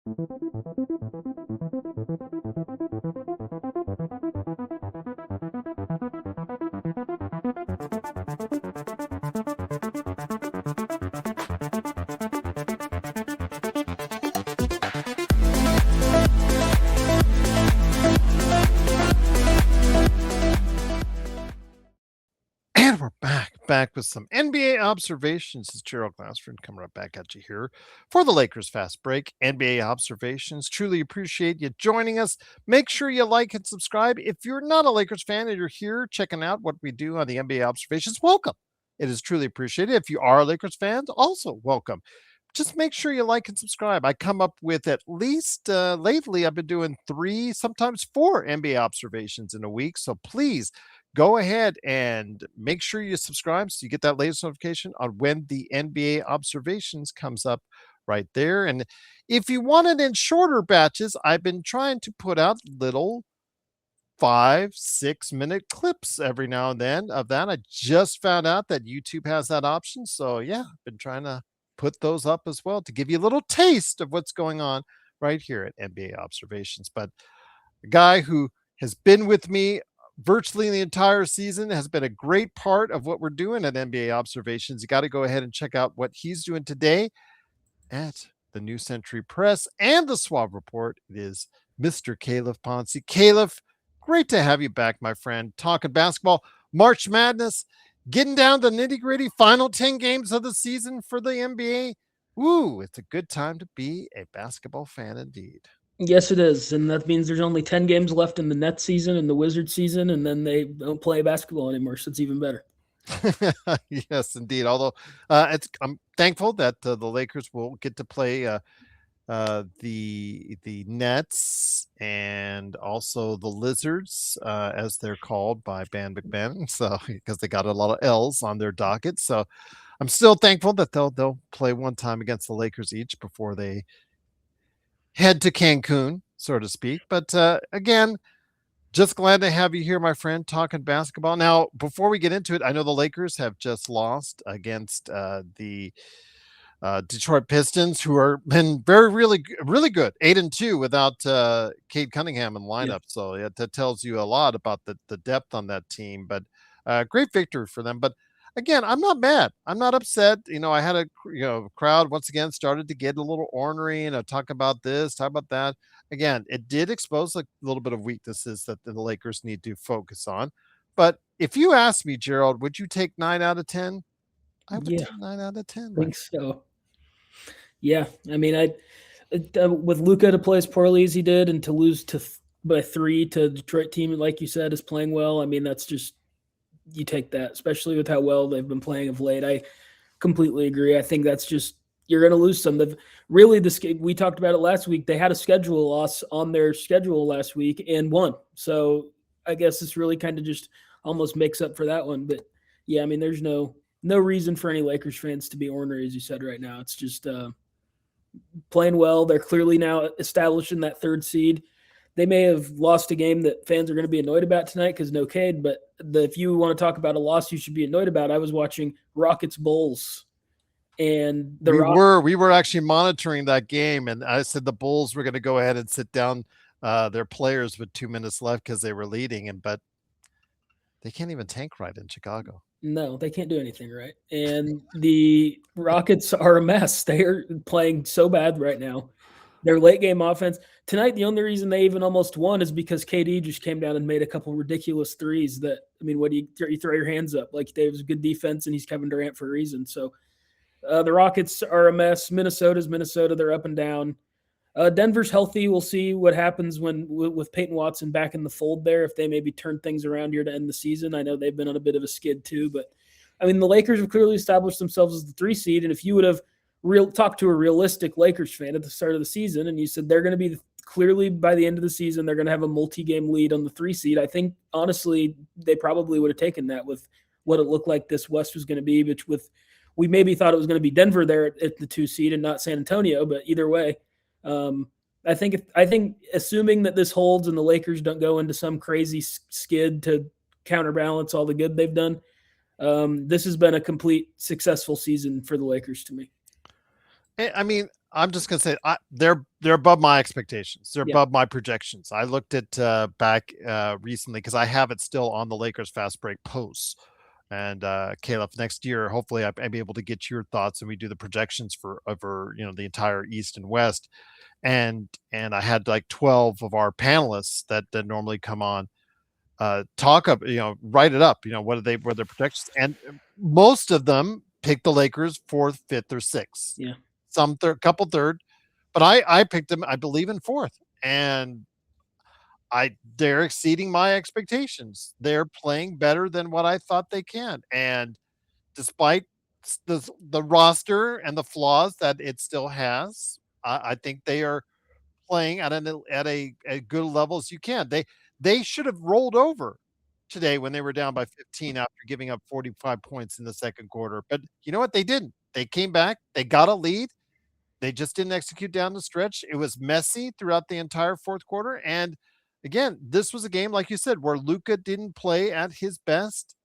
And we're back with some NBA observations. It's Gerald Glassford coming right back at you here for the Lakers Fast Break. NBA observations. Truly appreciate you joining us. Make sure you like and subscribe. If you're not a Lakers fan and you're here checking out what we do on the NBA observations, welcome. It is truly appreciated. If you are a Lakers fan, also welcome. Just make sure you like and subscribe. I come up with at least lately, I've been doing 3, sometimes 4 NBA observations in a week. So please go ahead and make sure you subscribe so you get that latest notification on when the NBA observations comes up right there. And if you want it in shorter batches, I've been trying to put out little 5-6 minute clips every now and then of that. I just found out that YouTube has that option. So yeah, I've been trying to put those up as well to give you a little taste of what's going on right here at NBA observations. But a guy who has been with me virtually the entire season, has been a great part of what we're doing at NBA observations. You got to go ahead and check out what he's doing today at the New Century Press and the Swab Report. It is Mr. Calif Poncy. Calif, great to have you back, my friend. Talking basketball, March Madness, getting down to nitty gritty, final 10 games of the season for the NBA. Woo, it's a good time to be a basketball fan indeed. Yes, it is. And that means there's only 10 games left in the Nets season and the Wizards season, and then they don't play basketball anymore. So it's even better. Yes, indeed. Although I'm thankful that the Lakers will get to play the Nets and also the Lizards, as they're called by Ban McMahon. So because they got a lot of L's on their docket. So I'm still thankful that they'll play one time against the Lakers each before they head to Cancun, so to speak. But again, just glad to have you here, my friend, talking basketball. Now, before we get into it, I know the Lakers have just lost against the Detroit Pistons, who are been really good, 8-2 without Cade Cunningham in the lineup. Yeah. So yeah, that tells you a lot about the depth on that team. But great victory for them. But again, I'm not mad. I'm not upset. I had a crowd once again started to get a little ornery and talk about this, talk about that. Again, it did expose a little bit of weaknesses that the Lakers need to focus on. But if you ask me, Gerald, would you take 9 out of 10? I would take 9 out of 10. I think so. Yeah, I mean, with Luka to play as poorly as he did and to lose by 3 to a Detroit team, like you said, is playing well. I mean, that's just, you take that, especially with how well they've been playing of late. I completely agree. I think that's just, you're going to lose some. We talked about it last week. They had a schedule loss on their schedule last week and won. So I guess this really kind of just almost makes up for that one. But yeah, I mean, there's no reason for any Lakers fans to be ornery, as you said right now. It's just playing well. They're clearly now establishing that 3rd seed. They may have lost a game that fans are going to be annoyed about tonight because no Cade, but if you want to talk about a loss you should be annoyed about, I was watching Rockets Bulls, and we were actually monitoring that game, and I said the Bulls were going to go ahead and sit down their players with 2 minutes left because they were leading, but they can't even tank right in Chicago. No, they can't do anything right, and the Rockets are a mess. They are playing so bad right now. Their late game offense tonight, the only reason they even almost won is because KD just came down and made a couple ridiculous threes that, I mean, what do you throw your hands up? Like, Dave's good defense and he's Kevin Durant for a reason. So the Rockets are a mess. Minnesota. They're up and down. Denver's healthy. We'll see what happens with Peyton Watson back in the fold there, if they maybe turn things around here to end the season. I know they've been on a bit of a skid too, but I mean, the Lakers have clearly established themselves as the 3 seed. And if you would have talk to a realistic Lakers fan at the start of the season, and you said they're going to be clearly by the end of the season, they're going to have a multi-game lead on the 3 seed. I think honestly, they probably would have taken that with what it looked like this West was going to be, which we maybe thought it was going to be Denver there at the 2 seed and not San Antonio, but either way, I think assuming that this holds and the Lakers don't go into some crazy skid to counterbalance all the good they've done, this has been a complete successful season for the Lakers to me. I mean, I'm just gonna say they're above my expectations. They're Yeah. above my projections. I looked at back recently because I have it still on the Lakers fast break posts. And Caleb, next year, hopefully, I'll be able to get your thoughts, and we do the projections for over the entire East and West. And I had like 12 of our panelists that normally come on talk up, write it up, what are their projections, and most of them pick the Lakers fourth, fifth, or sixth. Yeah. Some third, couple third, but I picked them, I believe, in fourth, and they're exceeding my expectations. They're playing better than what I thought they can, and despite the roster and the flaws that it still has, I think they are playing at a good level as you can. They should have rolled over today when they were down by 15 after giving up 45 points in the second quarter. But you know what? They didn't. They came back. They got a lead. They just didn't execute down the stretch. It was messy throughout the entire fourth quarter. And again, this was a game, like you said, where Luka didn't play at his best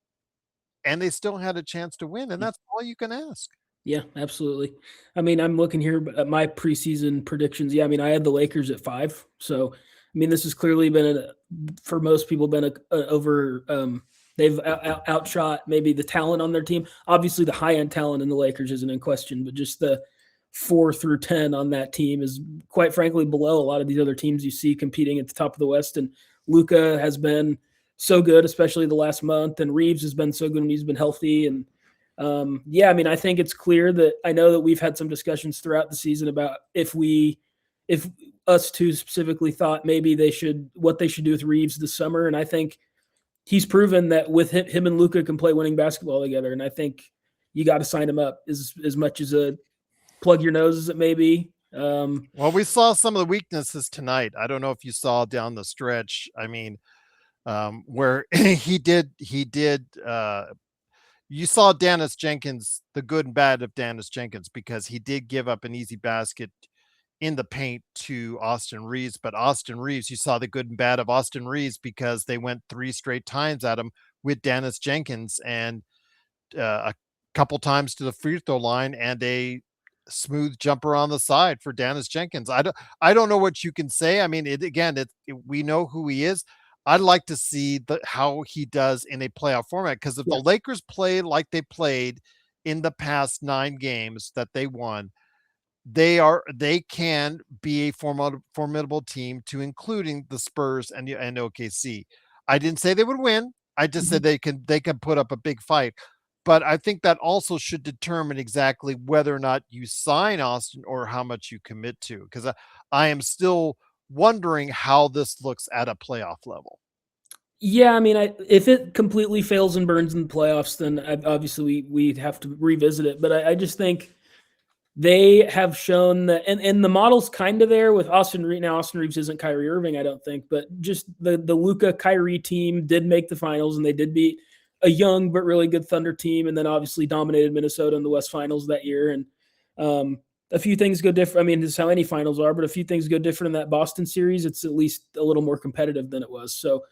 and they still had a chance to win. And that's all you can ask. Yeah, absolutely. I mean, I'm looking here at my preseason predictions. Yeah, I mean, I had the Lakers at 5. So, I mean, this has clearly been for most people been a over. They've outshot maybe the talent on their team. Obviously, the high end talent in the Lakers isn't in question, but just the 4 through 10 on that team is quite frankly below a lot of these other teams you see competing at the top of the West. And Luka has been so good, especially the last month, and Reeves has been so good when he's been healthy. And yeah, I mean, I think it's clear that I know that we've had some discussions throughout the season about if us two specifically thought maybe what they should do with Reeves this summer. And I think he's proven that with him and Luka can play winning basketball together. And I think you got to sign him up as much as a plug your nose as it may be. Well, we saw some of the weaknesses tonight. I don't know if you saw down the stretch. I mean, where he did you saw Dennis Jenkins, the good and bad of Dennis Jenkins, because he did give up an easy basket in the paint to Austin Reeves. But Austin Reeves, you saw the good and bad of Austin Reeves because they went 3 straight times at him with Dennis Jenkins, and a couple times to the free throw line, and a smooth jumper on the side for Dennis Jenkins. I don't know what you can say. I mean, we know who he is. I'd like to see how he does in a playoff format, because if Yeah. the Lakers play like they played in the past 9 games that they won, they can be a formidable team, to including the Spurs and OKC. I didn't say they would win. I just said they can put up a big fight. But I think that also should determine exactly whether or not you sign Austin or how much you commit to, because I am still wondering how this looks at a playoff level. Yeah, I mean, if it completely fails and burns in the playoffs, then obviously we'd have to revisit it. But I just think they have shown that, and the model's kind of there with Austin Reeves. Now, Austin Reeves isn't Kyrie Irving, I don't think, but just the Luka Kyrie team did make the finals, and they did beat a young but really good Thunder team, and then obviously dominated Minnesota in the West Finals that year. And a few things go different. I mean, this is how any finals are, but a few things go different in that Boston series. It's at least a little more competitive than it was. So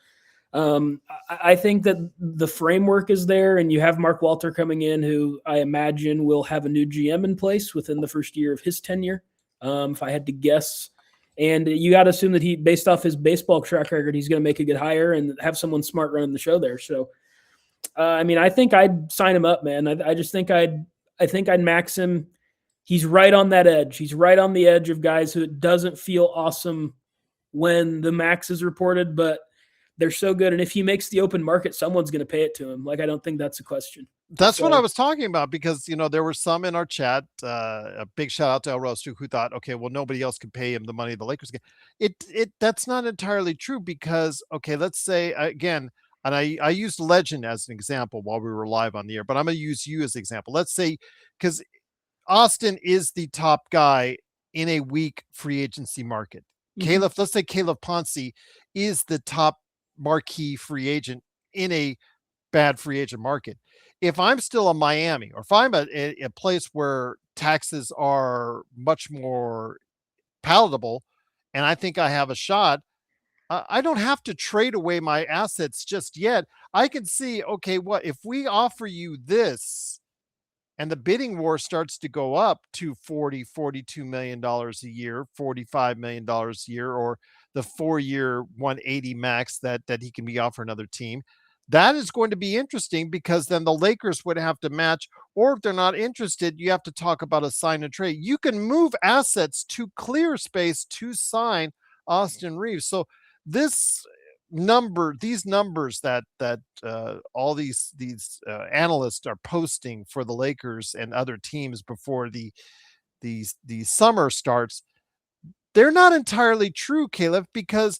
I think that the framework is there, and you have Mark Walter coming in, who I imagine will have a new GM in place within the first year of his tenure, if I had to guess. And you got to assume that based off his baseball track record, he's going to make a good hire and have someone smart running the show there. So, I mean, I think I'd sign him up, man. I just think I'd max him. He's right on that edge. He's right on the edge of guys who it doesn't feel awesome when the max is reported, but they're so good. And if he makes the open market, someone's going to pay it to him. Like, I don't think that's a question. That's what I So, was talking about, because there were some in our chat. A big shout out to El Rosto, who thought, okay, well, nobody else can pay him the money the Lakers get. That's not entirely true, because okay, let's say again, and I used Legend as an example while we were live on the air, but I'm going to use you as an example. Let's say, because Austin is the top guy in a weak free agency market. Let's say Calif Poncy is the top marquee free agent in a bad free agent market. If I'm still in Miami, or if I'm a place where taxes are much more palatable, and I think I have a shot, I don't have to trade away my assets just yet. I can see, okay, what if we offer you this? and the bidding war starts to go up to 40, $42 million a year, $45 million a year, or the 4 year 180 max that he can be off for another team. That is going to be interesting because then the Lakers would have to match, or if they're not interested, you have to talk about a sign and trade. You can move assets to clear space to sign Austin Reeves. So this these numbers that all these analysts are posting for the Lakers and other teams before the summer starts, they're not entirely true, Caleb, because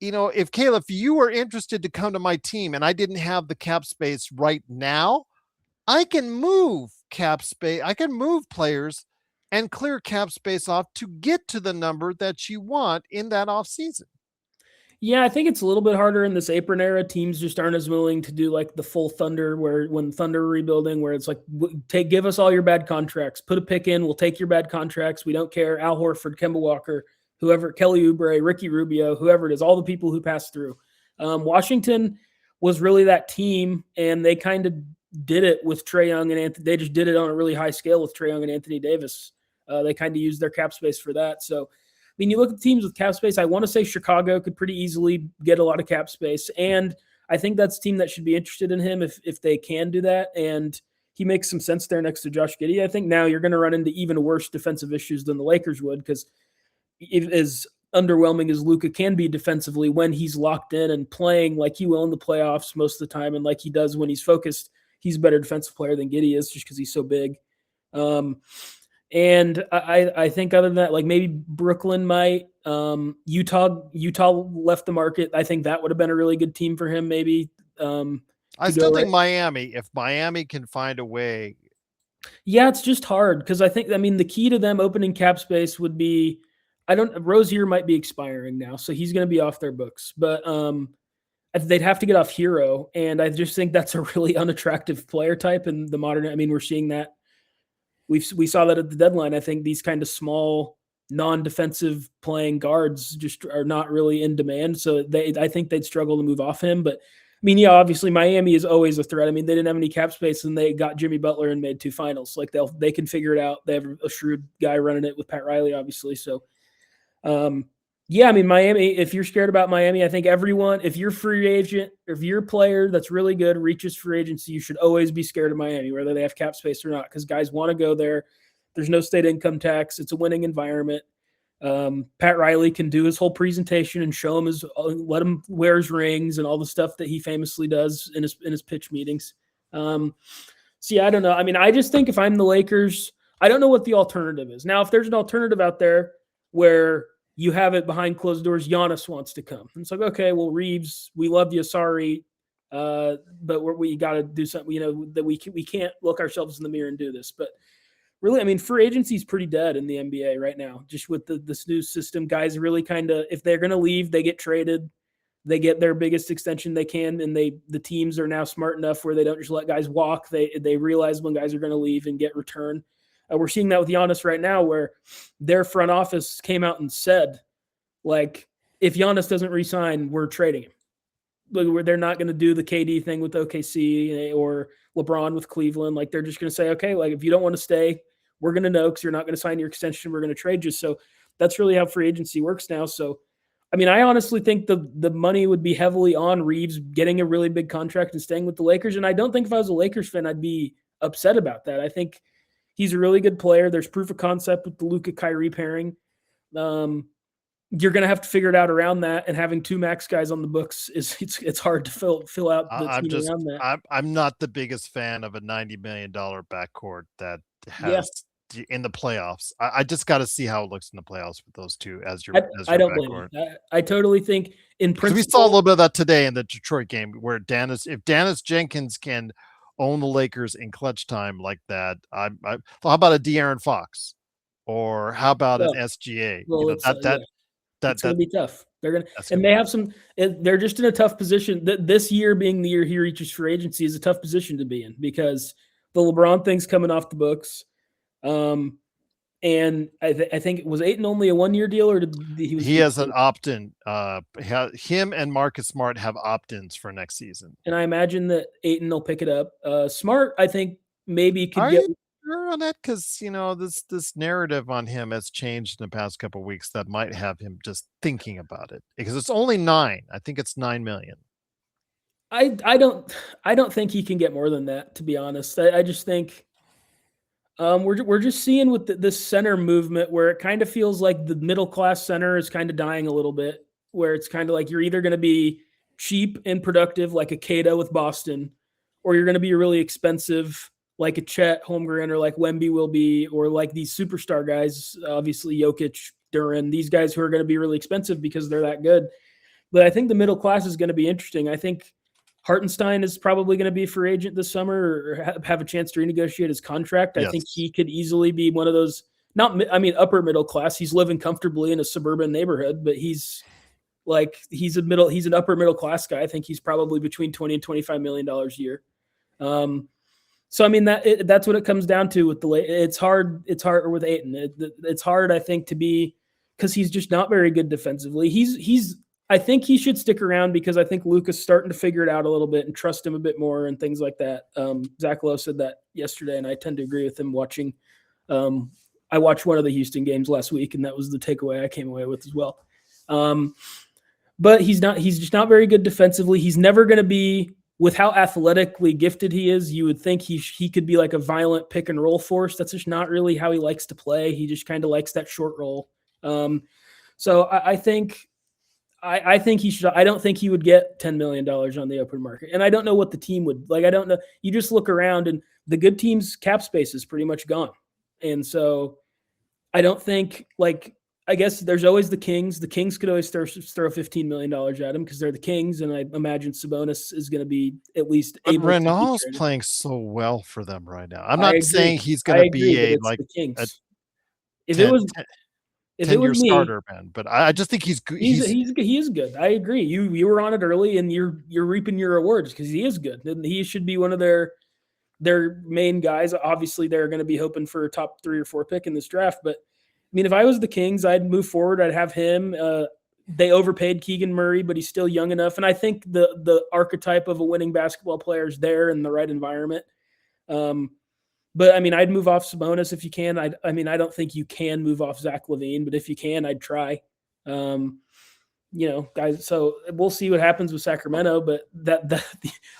if Caleb, you were interested to come to my team and I didn't have the cap space right now, I can move cap space, I can move players and clear cap space off to get to the number that you want in that off season. Yeah, I think it's a little bit harder in this apron era. Teams just aren't as willing to do like the full Thunder, where when Thunder are rebuilding, where it's like, give us all your bad contracts, put a pick in, we'll take your bad contracts, we don't care. Al Horford, Kemba Walker, whoever, Kelly Oubre, Ricky Rubio, whoever it is, all the people who passed through. Washington was really that team, and they kind of did it with Trae Young and Anthony. They just did it on a really high scale with Trae Young and Anthony Davis. They kind of used their cap space for that. So I mean, you look at teams with cap space, I want to say Chicago could pretty easily get a lot of cap space. And I think that's a team that should be interested in him if they can do that. And he makes some sense there next to Josh Giddey. I think now you're going to run into even worse defensive issues than the Lakers would, because as underwhelming as Luka can be defensively when he's locked in and playing like he will in the playoffs most of the time and like he does when he's focused, he's a better defensive player than Giddey is just because he's so big. And I think other than that, like maybe Brooklyn might. Utah left the market. I think that would have been a really good team for him. Maybe. I still think Miami. If Miami can find a way. Yeah, it's just hard because I mean, the key to them opening cap space would be, Rozier might be expiring now, so he's going to be off their books. But they'd have to get off Hero, and I just think that's a really unattractive player type in the modern. I mean, we're seeing that. We saw that at the deadline. I think these kind of small, non-defensive playing guards just are not really in demand. So I think they'd struggle to move off him. But I mean, yeah, obviously Miami is always a threat. I mean, they didn't have any cap space and they got Jimmy Butler and made 2 finals. Like they can figure it out. They have a shrewd guy running it with Pat Riley, obviously. So, yeah, I mean, Miami, if you're scared about Miami, I think everyone, if you're free agent, or if you're a player that's really good, reaches free agency, you should always be scared of Miami, whether they have cap space or not, because guys want to go there. There's no state income tax. It's a winning environment. Pat Riley can do his whole presentation and show him let him wear his rings and all the stuff that he famously does in his pitch meetings. So yeah, I don't know. I mean, I just think if I'm the Lakers, I don't know what the alternative is. Now, if there's an alternative out there where you have it behind closed doors, Giannis wants to come. And it's like, okay, well, Reeves, we love you. Sorry. But we got to do something, that we can't look ourselves in the mirror and do this. But really, I mean, free agency is pretty dead in the NBA right now, just with this new system. Guys really kind of, if they're going to leave, they get traded. They get their biggest extension they can, and the teams are now smart enough where they don't just let guys walk. They realize when guys are going to leave and get returned. We're seeing that with Giannis right now, where their front office came out and said, like, if Giannis doesn't re-sign, we're trading him. Like, they're not going to do the KD thing with OKC or LeBron with Cleveland. Like, they're just going to say, okay, like, if you don't want to stay, we're going to know because you're not going to sign your extension. We're going to trade you. So that's really how free agency works now. So, I mean, I honestly think the money would be heavily on Reeves getting a really big contract and staying with the Lakers. And I don't think if I was a Lakers fan, I'd be upset about that. I think he's a really good player. There's proof of concept with the Luka Kyrie pairing. You're going to have to figure it out around that, and having 2 max guys on the books it's hard to fill out the team around that. I'm not the biggest fan of a $90 million backcourt that has in the playoffs. I just got to see how it looks in the playoffs with those two as your I don't blame you. I totally think in principle. We saw a little bit of that today in the Detroit game where if Dennis Jenkins can own the Lakers in clutch time like that, how about a De'Aaron Fox, or how about an SGA? Well, that's going to be tough. They have some. They're just in a tough position. This year being the year he reaches free agency is a tough position to be in because the LeBron thing's coming off the books. And I think it was Ayton only a 1-year deal, or he has an opt-in. Him and Marcus Smart have opt-ins for next season. And I imagine that Ayton will pick it up. Smart, I think maybe could get. sure on that? Because this narrative on him has changed in the past couple of weeks that might have him just thinking about it because it's only 9. I think it's 9 million. I don't think he can get more than that, to be honest. I just think we're just seeing with this center movement where it kind of feels like the middle class center is kind of dying a little bit, where it's kind of like you're either going to be cheap and productive like a Kada with Boston, or you're going to be really expensive like a Chet Holmgren or like Wemby will be, or like these superstar guys, obviously Jokic, Duran, these guys who are going to be really expensive because they're that good. But I think the middle class is going to be interesting. I think Hartenstein is probably going to be a free agent this summer or have a chance to renegotiate his contract. I think Yes. he could easily be one of those, upper middle class. He's living comfortably in a suburban neighborhood, but he's an upper middle class guy. I think he's probably between $20 and $25 million a year. So I mean that's what it comes down to with the late. It's hard with Ayton. It's hard, I think, to be because he's just not very good defensively. I think he should stick around because I think Luka's starting to figure it out a little bit and trust him a bit more and things like that. Zach Lowe said that yesterday, and I tend to agree with him. I watched one of the Houston games last week, and that was the takeaway I came away with as well. But he's just not very good defensively. He's never going to be, with how athletically gifted he is, you would think he could be like a violent pick and roll force. That's just not really how he likes to play. He just kind of likes that short roll. So I think he should. I don't think he would get $10 million on the open market, and I don't know what the team would like. I don't know. You just look around, and the good team's cap space is pretty much gone, and so I don't think like. I guess there's always the Kings. The Kings could always throw $15 million at him because they're the Kings, and I imagine Sabonis is going to be at least But able to be Renault's traded. playing so well for them right now. I'm I not agree. saying he's I going to agree, be but a it's the a Kings. If it 10, was 10, if it 10-year was me, starter, man. But I just think he's good. he is good. I agree. You were on it early, and you're reaping your rewards because he is good, and he should be one of their main guys. Obviously, they're going to be hoping for a top 3 or 4 pick in this draft. But I mean, if I was the Kings, I'd move forward. I'd have him. They overpaid Keegan Murray, but he's still young enough, and I think the archetype of a winning basketball player is there in the right environment. But I mean, I'd move off Sabonis if you can. I don't think you can move off Zach LaVine, but if you can, I'd try. Guys. So we'll see what happens with Sacramento. But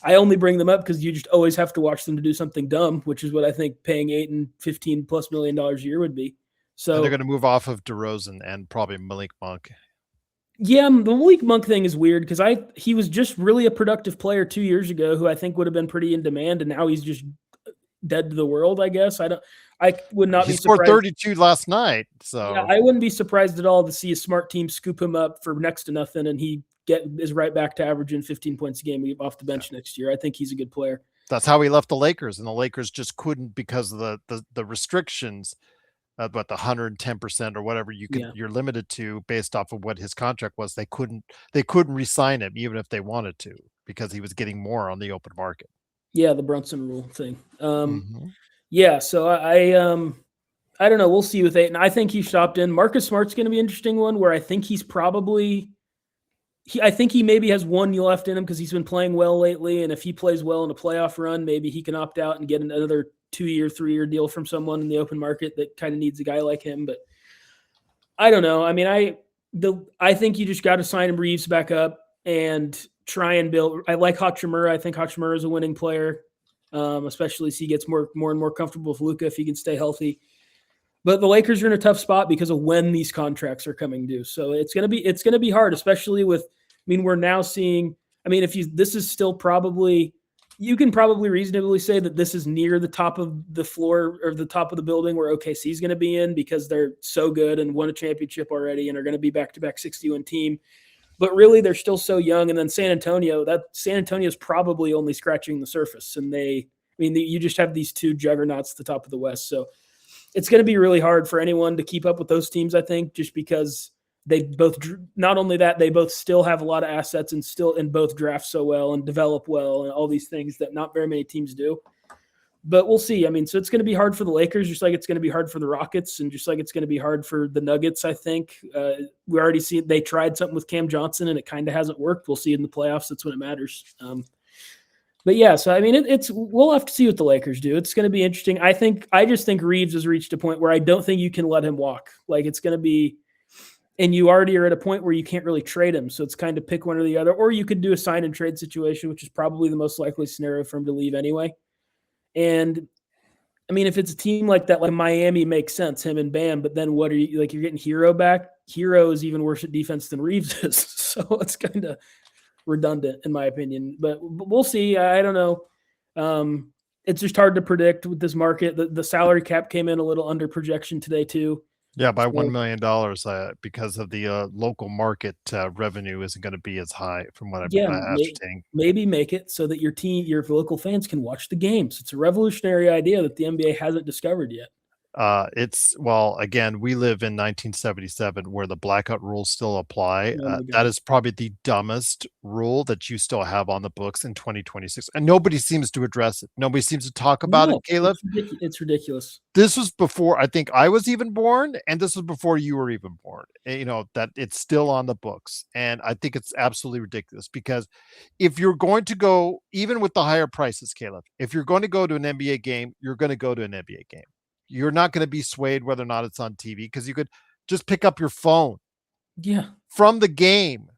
I only bring them up because you just always have to watch them to do something dumb, which is what I think paying $8 and $15+ million a year would be. So and they're going to move off of DeRozan and probably Malik Monk. yeah, the Malik Monk thing is weird because he was just really a productive player 2 years ago who I think would have been pretty in demand, and now he's just dead to the world, I guess. I would not He be scored surprised. 32 last night, so Yeah, I wouldn't be surprised at all to see a smart team scoop him up for next to nothing, and he is right back to averaging 15 points a game off the bench next year. I think he's a good player. that's how he left the Lakers, and the Lakers just couldn't because of the restrictions. About the 110% or whatever you're limited to based off of what his contract was. They couldn't re-sign him even if they wanted to because he was getting more on the open market. Yeah, the Brunson rule thing. Mm-hmm. Yeah, so I don't know. We'll see with Ayton. I think he shopped in. Marcus Smart's going to be an interesting one where I think he's probably I think he maybe has one left in him because he's been playing well lately, and if he plays well in a playoff run, maybe he can opt out and get another 2-year, 3-year deal from someone in the open market that kind of needs a guy like him. But I don't know. I mean, I think you just got to sign him Reeves back up and try and build. I like Hachimura. I think Hachimura is a winning player, especially as he gets more and more comfortable with Luka if he can stay healthy. But the Lakers are in a tough spot because of when these contracts are coming due. So it's gonna be hard, especially with. I mean, we're now seeing. I mean, this is still probably. You can probably reasonably say that this is near the top of the floor or the top of the building where OKC is going to be in because they're so good and won a championship already and are going to be back-to-back 60-win team. But really, they're still so young. And then San Antonio is probably only scratching the surface. And you just have these two juggernauts at the top of the West. So it's going to be really hard for anyone to keep up with those teams, I think, just because they both, not only that, they both still have a lot of assets and both draft so well and develop well and all these things that not very many teams do. But we'll see. I mean, so it's going to be hard for the Lakers, just like it's going to be hard for the Rockets, and just like it's going to be hard for the Nuggets, I think. We already see they tried something with Cam Johnson, and it kind of hasn't worked. We'll see in the playoffs. That's when it matters. But yeah, so I mean, it's we'll have to see what the Lakers do. It's going to be interesting. I just think Reeves has reached a point where I don't think you can let him walk. Like it's going to be, and you already are at a point where you can't really trade him. So it's kind of pick one or the other, or you could do a sign and trade situation, which is probably the most likely scenario for him to leave anyway. And I mean, if it's a team like that, like Miami, makes sense, him and Bam. But then what are you like? You're getting Hero back. Hero is even worse at defense than Reeves is, so it's kind of redundant in my opinion. But we'll see. I don't know. It's just hard to predict with this market. The salary cap came in a little under projection today too. Yeah, by So, $1 million because of the local market revenue isn't going to be as high from what I'm yeah, ascertaining. maybe make it so that your local fans can watch the games. It's a revolutionary idea that the NBA hasn't discovered yet. Well, again, we live in 1977 where the blackout rules still apply. Oh That is probably the dumbest rule that you still have on the books in 2026, and nobody seems to address it. Nobody seems to talk about it, No, Caleb. it's ridiculous. This was before I think I was even born, and this was before you were even born. That it's still on the books, and I think it's absolutely ridiculous because if you're going to go, even with the higher prices, Caleb, if you're going to go to an NBA game, you're going to go to an NBA game. You're not going to be swayed whether or not it's on TV because you could just pick up your phone from the game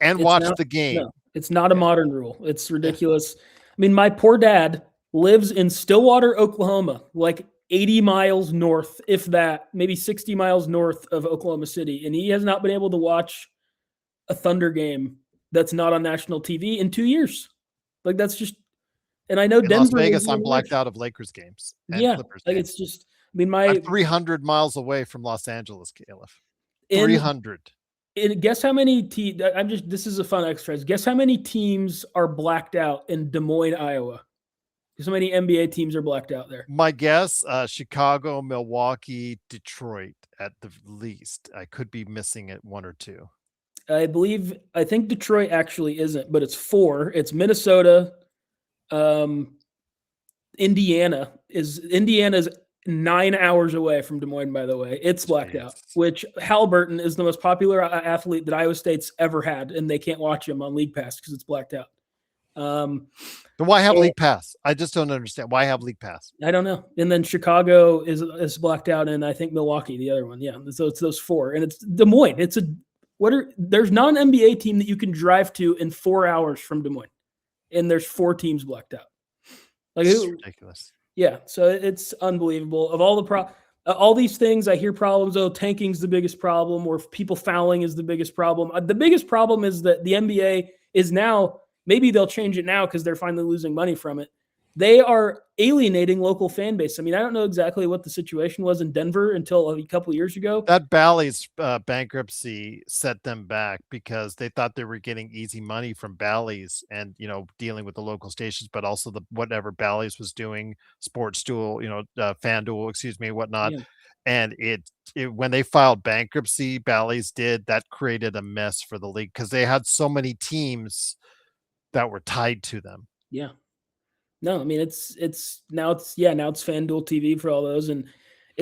and watch the game. No, it's not a modern rule. It's ridiculous. I mean, my poor dad lives in Stillwater, Oklahoma, like 80 miles north, if that, maybe 60 miles north of Oklahoma City. And he has not been able to watch a Thunder game that's not on national TV in 2 years. Like that's just, and I know in Denver. Las Vegas, I'm blacked out of Lakers games. And Clippers like games. it's just, I mean, I'm 300 miles away from Los Angeles, Caleb. 300. Guess how many teams? This is a fun exercise. Guess how many teams are blacked out in Des Moines, Iowa? Guess how many NBA teams are blacked out there? My guess, Chicago, Milwaukee, Detroit at the least. I could be missing it one or two. I think Detroit actually isn't, but it's 4. It's Minnesota. Indiana's 9 hours away from Des Moines, by the way. It's blacked out, which Halliburton is the most popular athlete that Iowa State's ever had, and they can't watch him on League Pass because it's blacked out. But why have League Pass? I just don't understand. Why have League Pass? I don't know. And then Chicago is blacked out, and I think Milwaukee, the other one. Yeah, so it's those 4. And it's Des Moines. There's not an NBA team that you can drive to in 4 hours from Des Moines, and there's 4 teams blacked out. Like it's ridiculous. Yeah, so it's unbelievable. Of all these things, I hear problems. Oh, tanking's the biggest problem, or people fouling is the biggest problem. The biggest problem is that the NBA is now, maybe they'll change it now because they're finally losing money from it. They are alienating local fan base. I mean, I don't know exactly what the situation was in Denver until a couple of years ago. That Bally's bankruptcy set them back because they thought they were getting easy money from Bally's and, dealing with the local stations, but also whatever Bally's was doing, Sportstool, FanDuel, whatnot. Yeah. And when they filed bankruptcy, Bally's that created a mess for the league because they had so many teams that were tied to them. Yeah. No, I mean now it's FanDuel TV for all those, and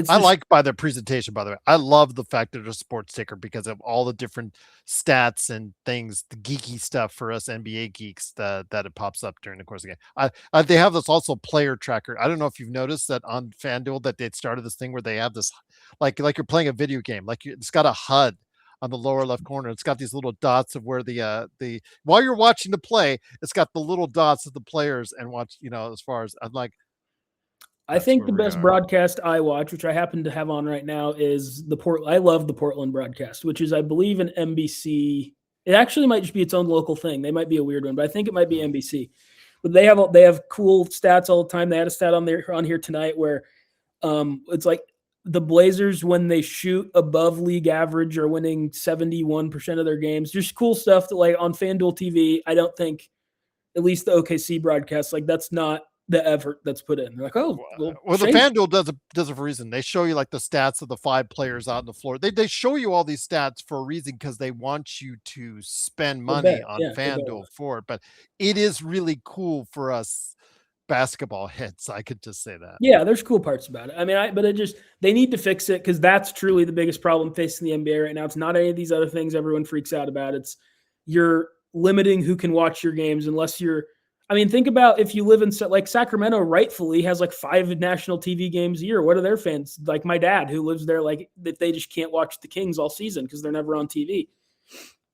I like by their presentation. By the way, I love the fact that there's a sports ticker because of all the different stats and things, the geeky stuff for us NBA geeks that it pops up during the course of the game. They have this also player tracker. I don't know if you've noticed that on FanDuel that they started this thing where they have this like you're playing a video game, it's got a HUD on the lower left corner. It's got these little dots of where the while you're watching the play, it's got the little dots of the players and watch, as far as I'm like, I think the best broadcast I watch, which I happen to have on right now, is I love the Portland broadcast, which is, I believe, an NBC. It actually might just be its own local thing. They might be a weird one, but I think it might be NBC. But they have cool stats all the time. They had a stat on here tonight where it's like the Blazers, when they shoot above league average, are winning 71% of their games. Just cool stuff that, like, on FanDuel TV, I don't think, at least the OKC broadcast, like, that's not the effort that's put in. They're like, oh, well, the FanDuel does it for a reason. They show you like the stats of the 5 players out on the floor. They show you all these stats for a reason because they want you to spend money on FanDuel for it. But it is really cool for us basketball heads. I could just say that. Yeah, there's cool parts about it. I mean, they need to fix it because that's truly the biggest problem facing the NBA right now. It's not any of these other things everyone freaks out about. It's you're limiting who can watch your games unless you're. I mean, think about if you live in like Sacramento, rightfully has like 5 national TV games a year. What are their fans like? My dad, who lives there, like that they just can't watch the Kings all season because they're never on TV.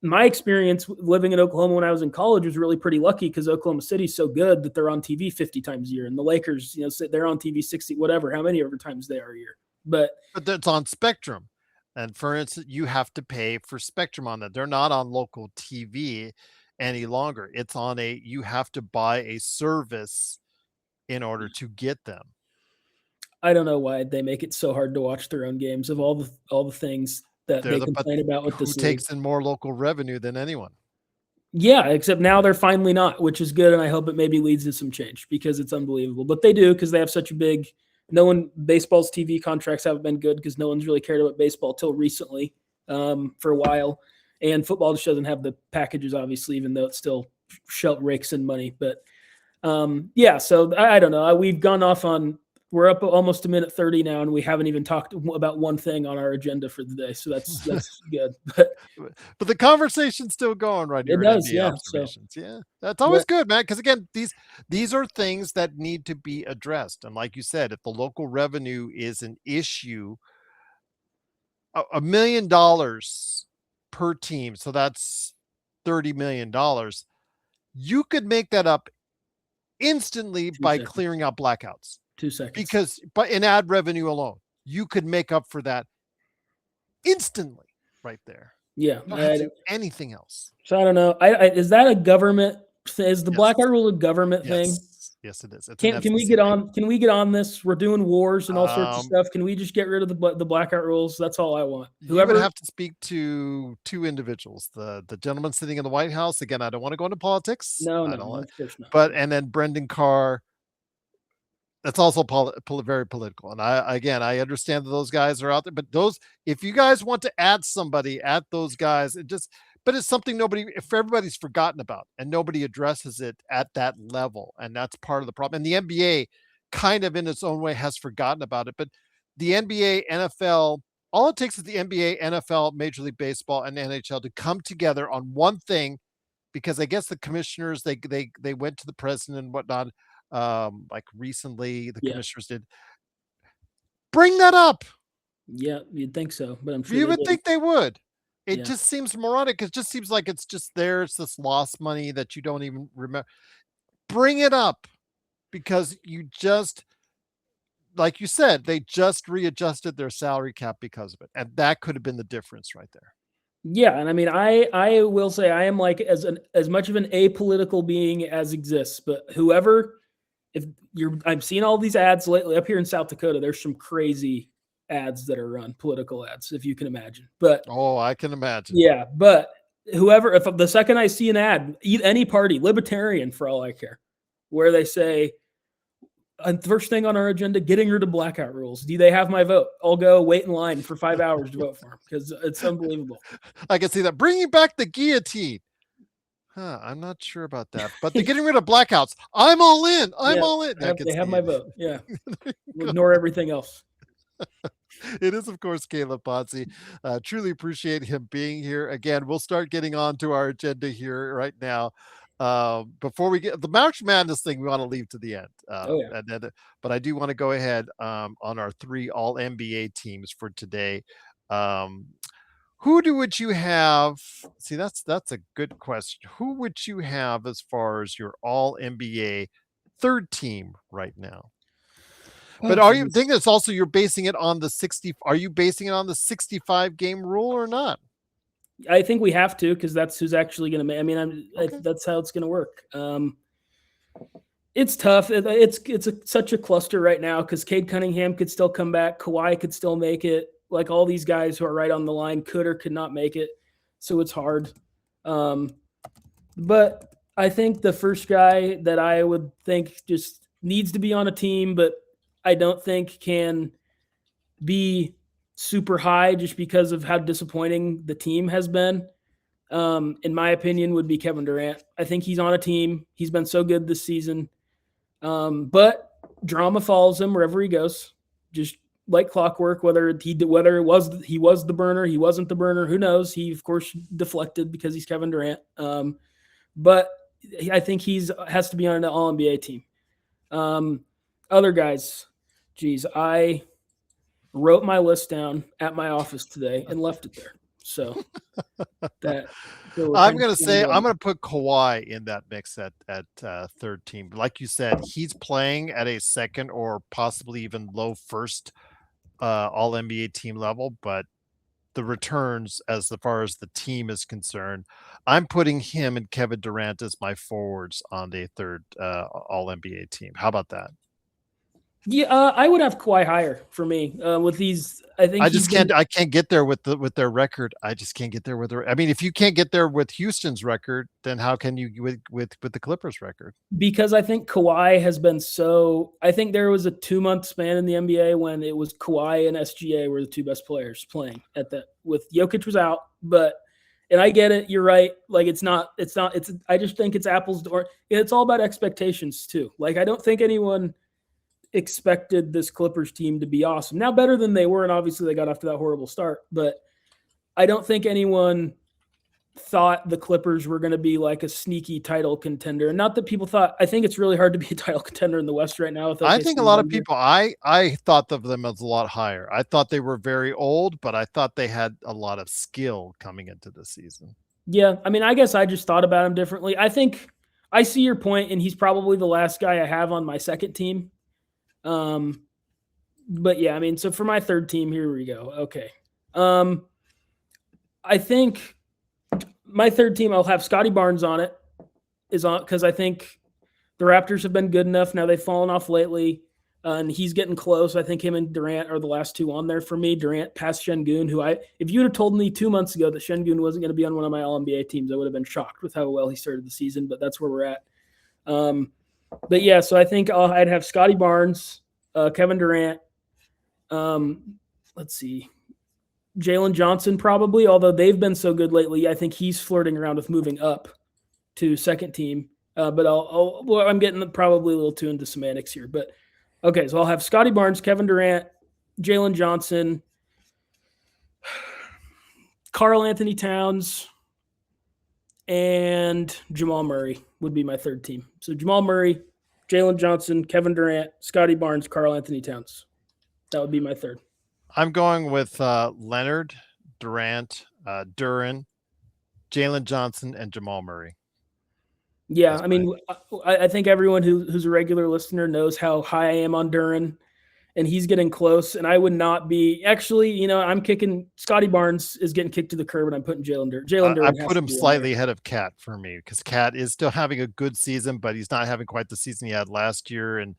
My experience living in Oklahoma when I was in college was really pretty lucky because Oklahoma City's so good that they're on TV 50 times a year, and the Lakers, they're on TV 60, whatever, how many times they are a year. But that's on Spectrum. And for instance, you have to pay for Spectrum on that. They're not on local TV any longer. It's on you have to buy a service in order to get them. I don't know why they make it so hard to watch their own games of all the things that they complain about with this league. Who takes in more local revenue than anyone? Yeah, except now they're finally not, which is good, and I hope it maybe leads to some change because it's unbelievable. But they do because they have such a big. Baseball's TV contracts haven't been good because no one's really cared about baseball till recently, for a while, and football just doesn't have the packages, obviously, even though it still rakes in money. But yeah, so I don't know. We've gone off on. We're up almost a minute 30 now, and we haven't even talked about one thing on our agenda for the day. So that's good. But the conversation's still going right here. It does, NBA yeah. Observations. Yeah, that's always good, man. Because again, these are things that need to be addressed. And like you said, if the local revenue is an issue, $1 million per team, so that's $30 million. You could make that up instantly by clearing out blackouts. 2 seconds. Because in ad revenue alone, you could make up for that instantly right there. Yeah. You don't have to do anything else. So I don't know. Is that a government? Is the blackout rule a government thing? Yes, it is. Can we get on? Can we get on this? We're doing wars and all sorts of stuff. Can we just get rid of the blackout rules? That's all I want. Whoever would have to speak to 2 individuals. The gentleman sitting in the White House. Again, I don't want to go into politics. No, of course not. But and then Brendan Carr. That's also very political. And I understand that those guys are out there, but if you guys want to add somebody at those guys, but it's something if everybody's forgotten about and nobody addresses it at that level. And that's part of the problem. And the NBA kind of in its own way has forgotten about it, but the NBA, NFL, all it takes is the NBA, NFL, Major League Baseball, and NHL to come together on one thing, because I guess the commissioners, they went to the president and whatnot. Like recently the commissioners did bring that up. Yeah, you'd think so, but I'm sure you would think they would. It just seems moronic. It just seems like it's just there. It's this lost money that you don't even remember. Bring it up, because you just, like you said, they just readjusted their salary cap because of it, and that could have been the difference right there. Yeah, and I mean, I will say I am like as much of an apolitical being as exists, but whoever. I'm seeing all these ads lately up here in South Dakota. There's some crazy ads that are run, political ads, if you can imagine. But I can imagine. Yeah, but if the second I see an ad, any party, libertarian for all I care, where they say, first thing on our agenda, getting rid of blackout rules. Do they have my vote? I'll go wait in line for 5 hours to vote for them because it's unbelievable. I can see that. Bringing back the guillotine. I'm not sure about that, but they're getting rid of blackouts. I'm all in. All in. They have my vote. Yeah. Ignore everything else. It is, of course, Calif Poncy. Truly appreciate him being here. Again, we'll start getting on to our agenda here right now. Before we get the March Madness thing, we want to leave to the end. But I do want to go ahead on our 3 all NBA teams for today. Who would you have? See, that's a good question. Who would you have as far as your all NBA third team right now? But are you thinking it's also you're basing it on the 60? Are you basing it on the 65 game rule or not? I think we have to, because that's who's actually going to make. I mean, that's how it's going to work. It's tough. It's such a cluster right now because Cade Cunningham could still come back. Kawhi could still make it. Like all these guys who are right on the line could or could not make it. So it's hard. But I think the first guy that I would think just needs to be on a team, but I don't think can be super high just because of how disappointing the team has been, in my opinion, would be Kevin Durant. I think he's on a team. He's been so good this season. But drama follows him wherever he goes. Just like clockwork, whether he was the burner, he wasn't the burner, who knows? He of course deflected because he's Kevin Durant. But I think has to be on an All NBA team. Other guys, geez, I wrote my list down at my office today and left it there. So that we're I'm kind of gonna feeling say I'm ready. gonna put Kawhi in that mix at third team. Like you said, he's playing at a second or possibly even low first All NBA team level, but the returns as far as the team is concerned, I'm putting him and Kevin Durant as my forwards on the third All NBA team. How about that? Yeah, I would have Kawhi higher for me with these. I think I he's just been can't. I can't get there with their record. I just can't get there with their. I mean, if you can't get there with Houston's record, then how can you with the Clippers record? because I think Kawhi has been so. I think there was a 2 month span in the NBA when it was Kawhi and SGA were the two best players playing at that. With Jokic was out, but and I get it. You're right. Like it's not. It's not. It's. I just think it's apples to oranges. It's all about expectations too. Like I don't think anyone expected this Clippers team to be awesome. Now better than they were, and obviously they got off to that horrible start. But I don't think anyone thought the Clippers were going to be like a sneaky title contender. And not that people thought. I think it's really hard to be a title contender in the West right now with I OKC think a and lot of Denver. people. I thought of them as a lot higher. I thought they were very old, but I thought they had a lot of skill coming into the season. Yeah, I mean, I guess I just thought about him differently. I think I see your point, and he's probably the last guy I have on my second team. Um, but yeah, I mean, so for my third team, here we go. Okay. I think my third team, I'll have Scotty Barnes on it, is on because I think the Raptors have been good enough. Now they've fallen off lately, and he's getting close. I think him and Durant are the last two on there for me. Durant past Şengün, if you'd have told me 2 months ago that Şengün wasn't going to be on one of my All NBA teams, I would have been shocked with how well he started the season. But that's where we're at. But yeah, so I think I'd have Scotty Barnes, Kevin Durant. Let's see, Jalen Johnson probably. Although they've been so good lately, I think he's flirting around with moving up to second team. But I'm getting probably a little too into semantics here. But okay, so I'll have Scotty Barnes, Kevin Durant, Jalen Johnson, Karl Anthony Towns, and Jamal Murray would be my third team. So Jamal Murray, Jalen Johnson, Kevin Durant, Scotty Barnes, Karl Anthony Towns. That would be my third. I'm going with Leonard, Durant, Duran, Jalen Johnson, and Jamal Murray. Yeah, That's I my mean, I think everyone who's a regular listener knows how high I am on Duran, and he's getting close. And I would not be actually, I'm kicking Scotty Barnes is getting kicked to the curb, and I'm putting Jalen Duran. Jalen I Duran has put to him be in there. slightly ahead of Cat for me because Cat is still having a good season, but he's not having quite the season he had last year. And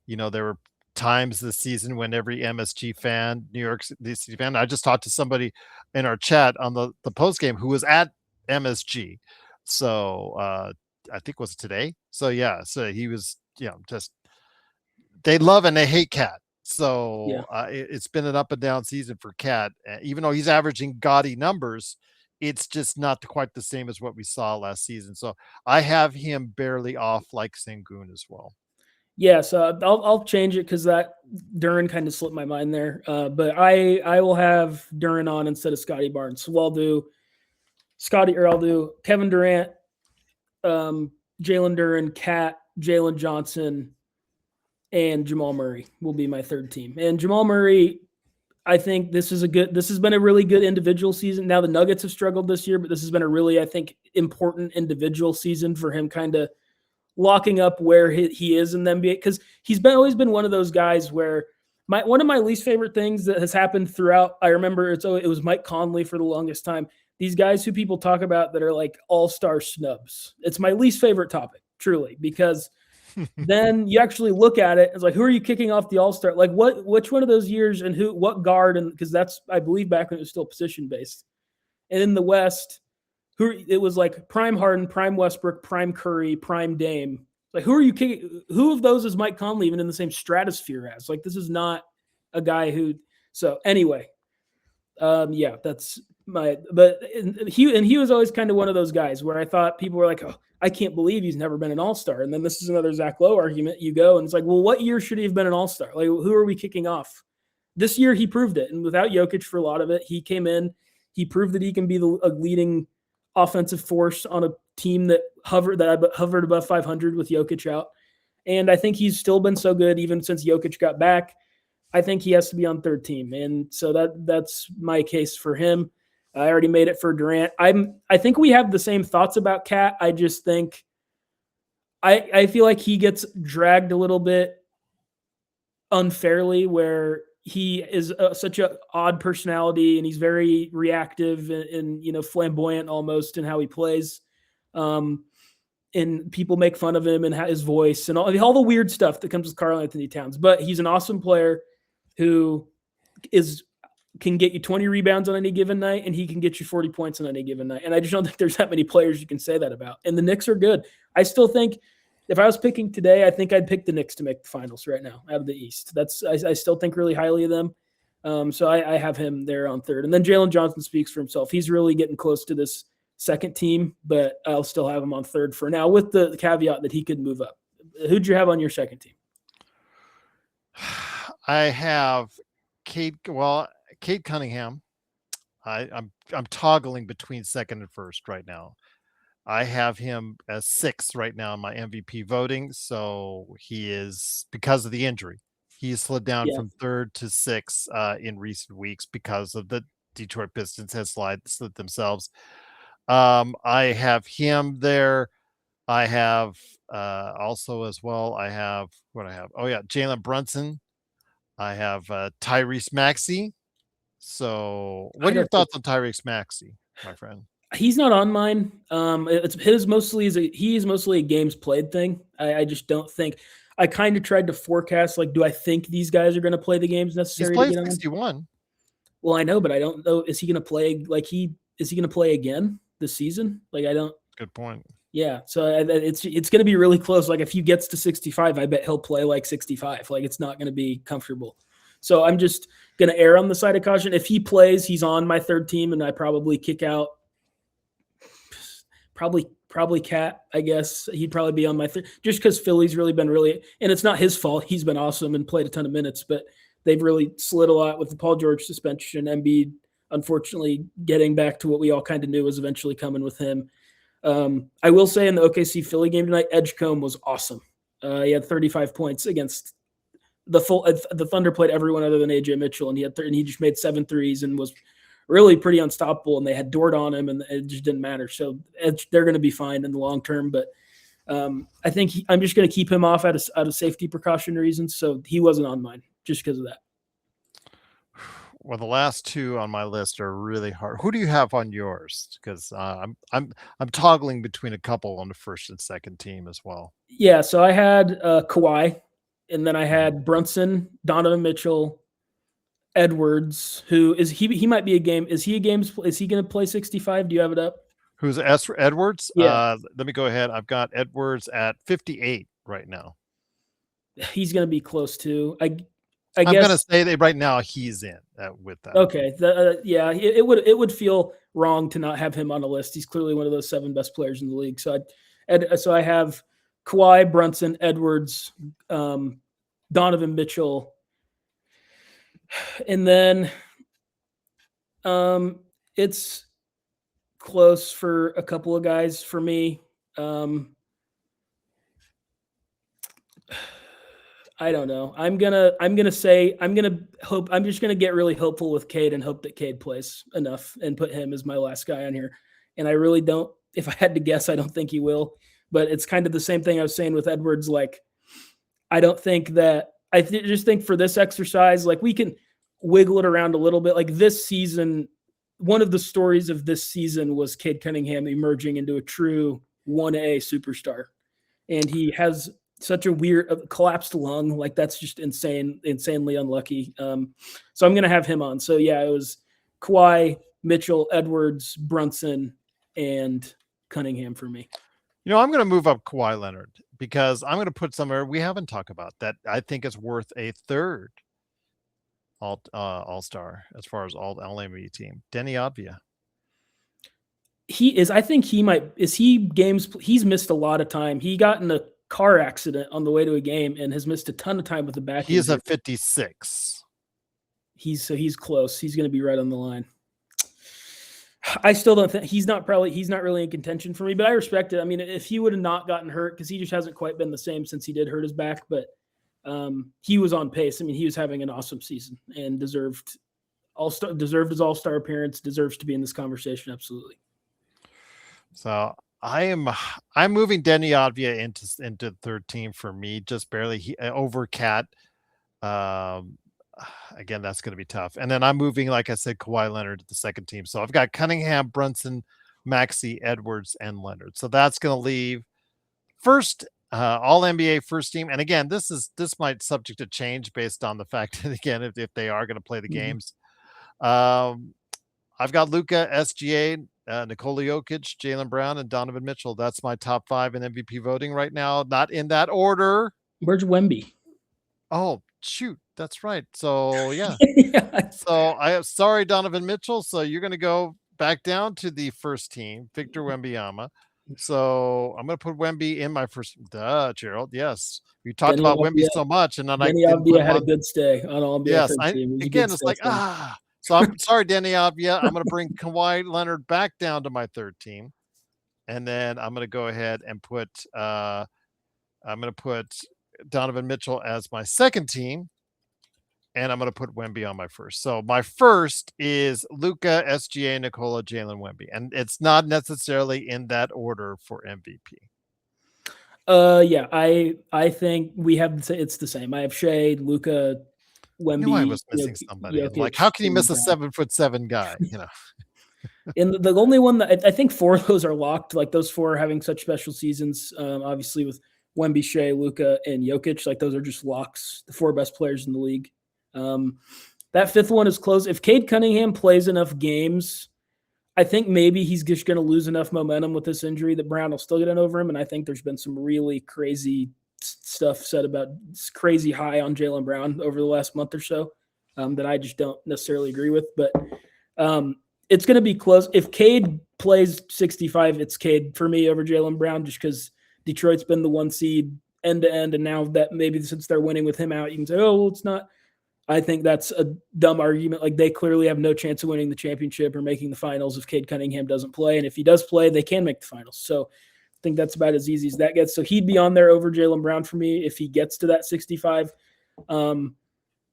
there were times this season when every MSG fan, New York City fan, I just talked to somebody in our chat on the post game who was at MSG. So I think it was today. So yeah, so he was, just they love and they hate Cat. Yeah. So it's been an up and down season for Cat. Even though he's averaging gaudy numbers, it's just not quite the same as what we saw last season. So I have him barely off like Sengun as well. Yeah, so I'll change it because that Duran kind of slipped my mind there. But I will have Duran on instead of Scotty Barnes. So I'll do I'll do Kevin Durant, Jalen Duran, Cat, Jalen Johnson, and Jamal Murray will be my third team. And Jamal Murray, I think this has been a really good individual season. Now the Nuggets have struggled this year, but this has been a really, I think, important individual season for him kind of locking up where he is in the NBA because he's always been one of those guys where one of my least favorite things that has happened throughout. I remember it was Mike Conley for the longest time. These guys who people talk about that are like all-star snubs. It's my least favorite topic, truly, because then you actually look at it. It's like, who are you kicking off the all-star? Like which one of those years and what guard? And because that's, I believe, back when it was still position based. And in the West, it was like prime Harden, prime Westbrook, prime Curry, prime Dame. Like who are you kicking? Who of those is Mike Conley even in the same stratosphere as? Like this is not a guy who. So anyway, yeah, that's my. But he was always kind of one of those guys where I thought people were like, oh, I can't believe he's never been an all-star. And then this is another Zach Lowe argument. You go and it's like, well, what year should he have been an all-star? Like who are we kicking off? This year he proved it, and without Jokic for a lot of it, he came in. He proved that he can be a leading offensive force on a team that hovered above 500 with Jokic out. And I think he's still been so good even since Jokic got back. I think he has to be on third team. And so that's my case for him. I already made it for Durant. I think we have the same thoughts about Cat. I just think I feel like he gets dragged a little bit unfairly, where he is such an odd personality and he's very reactive and flamboyant almost in how he plays. And people make fun of him and his voice and all the weird stuff that comes with Karl-Anthony Towns. But he's an awesome player who can get you 20 rebounds on any given night, and he can get you 40 points on any given night. And I just don't think there's that many players you can say that about. And the Knicks are good. I still think if I was picking today, I think I'd pick the Knicks to make the finals right now out of the East. I still think really highly of them. So I have him there on third. And then Jalen Johnson speaks for himself. He's really getting close to this second team, but I'll still have him on third for now, with the caveat that he could move up. Who'd you have on your second team? I have Cade Cunningham. I'm toggling between second and first right now. I have him as sixth right now in my MVP voting. So he is, because of the injury, he slid down from third to sixth in recent weeks because of the Detroit Pistons has slid themselves. I have him there. I have also as well. I have Jalen Brunson. I have Tyrese Maxey. So, what are your thoughts on Tyrese Maxey, my friend? He's not on mine. He's mostly a games played thing. I just don't think. I kind of tried to forecast, like, do I think these guys are going to play the games necessary? He's played 61. Well, I know, but I don't know. Is he going to play? Is he going to play again this season? Like, I don't. Good point. Yeah, so it's going to be really close. Like, if he gets to 65, I bet he'll play like 65. Like, it's not going to be comfortable. So I'm just going to err on the side of caution. If he plays, he's on my third team, and I probably kick out. Probably Cat, I guess. He'd probably be on my third, just because Philly's really been and it's not his fault. He's been awesome and played a ton of minutes, but they've really slid a lot with the Paul George suspension. Embiid, unfortunately, getting back to what we all kind of knew was eventually coming with him. I will say in the OKC Philly game tonight, Edgecombe was awesome. He had 35 points against the Thunder. Played everyone other than AJ Mitchell, and he just made 7 threes and was really pretty unstoppable. And they had Dort on him, and it just didn't matter. So they're going to be fine in the long term. But I think I'm just going to keep him off out of safety precaution reasons. So he wasn't on mine just because of that. Well, the last two on my list are really hard. Who do you have on yours? Because I'm toggling between a couple on the first and second team as well. Yeah, so I had Kawhi, and then I had Brunson, Donovan Mitchell, Edwards. Who is he? Might be a game. Is he going to play 65? Do you have it up? Who's Edwards? Yeah. Let me go ahead. I've got Edwards at 58 right now. He's going to be close to. I'm going to say that right now he's in with that. Okay. It would feel wrong to not have him on a list. He's clearly one of those 7 best players in the league. So I have Kawhi, Brunson, Edwards, Donovan Mitchell, and then it's close for a couple of guys for me. I don't know. I'm just gonna get really hopeful with Cade and hope that Cade plays enough and put him as my last guy on here. And I really don't. If I had to guess, I don't think he will. But it's kind of the same thing I was saying with Edwards. Like, I don't think that. Just think for this exercise, like, we can wiggle it around a little bit. Like, this season, one of the stories of this season was Cade Cunningham emerging into a true 1A superstar, and he has such a weird collapsed lung. Like, that's just insanely unlucky. So I'm going to have him on. So yeah, it was Kawhi, Mitchell, Edwards, Brunson, and Cunningham for me. I'm going to move up Kawhi Leonard because I'm going to put somewhere we haven't talked about that I think is worth a third all-star as far as all-NBA team. Denny Advia. He is. I think he might. He's missed a lot of time. He got in a car accident on the way to a game and has missed a ton of time with the back. He is at 56. He's close. He's going to be right on the line. I still don't think he's not really in contention for me, but I respect it. I mean, if he would have not gotten hurt, because he just hasn't quite been the same since he did hurt his back, but he was on pace. I mean, he was having an awesome season and deserved his all-star appearance, deserves to be in this conversation. Absolutely. So I'm moving Denny Advia into third team for me, just barely over Cat. Again, that's going to be tough. And then I'm moving, like I said, Kawhi Leonard to the second team. So I've got Cunningham, Brunson, Maxey, Edwards, and Leonard. So that's going to leave first all NBA first team. And again, this might subject to change based on the fact that again, if they are going to play the games. I've got Luka, SGA, Nikola Jokic, Jalen Brown, and Donovan Mitchell. That's my top 5 in MVP voting right now. Not in that order. Where's Wemby? Oh, shoot. That's right. So, yeah. Yeah. So, sorry, Donovan Mitchell. So, you're going to go back down to the first team, Victor Wembanyama. So, I'm going to put Wemby in my first. Gerald. Yes. We talked about Wemby so much. And then Denny Avdia had a good stay on all NBA. Yes. Again, it's like, So I'm sorry, Denny Avdia. I'm going to bring Kawhi Leonard back down to my third team. And then I'm going to go ahead and put Donovan Mitchell as my second team. And I'm going to put Wemby on my first. So my first is Luka, SGA, Nikola, Jalen, Wemby. And it's not necessarily in that order for MVP. Yeah, I think it's the same. I have Shea, Luka, Wemby. I knew I was missing somebody. Jokic, like, how can you miss a 7'7" guy? You know. And the only one that I think 4 of those are locked. Like those 4 are having such special seasons. Obviously with Wemby, Shea, Luka, and Jokic, like those are just locks. The 4 best players in the league. That 5th one is close. If Cade Cunningham plays enough games, I think maybe he's just going to lose enough momentum with this injury that Brown will still get in over him. And I think there's been some really crazy stuff said about crazy high on Jalen Brown over the last month or so that I just don't necessarily agree with. But it's going to be close. If Cade plays 65, it's Cade for me over Jalen Brown, just because Detroit's been the 1 seed end to end. And now that maybe since they're winning with him out, you can say, oh, well, it's not. I think that's a dumb argument. Like they clearly have no chance of winning the championship or making the finals if Cade Cunningham doesn't play. And if he does play, they can make the finals. So I think that's about as easy as that gets. So he'd be on there over Jalen Brown for me if he gets to that 65.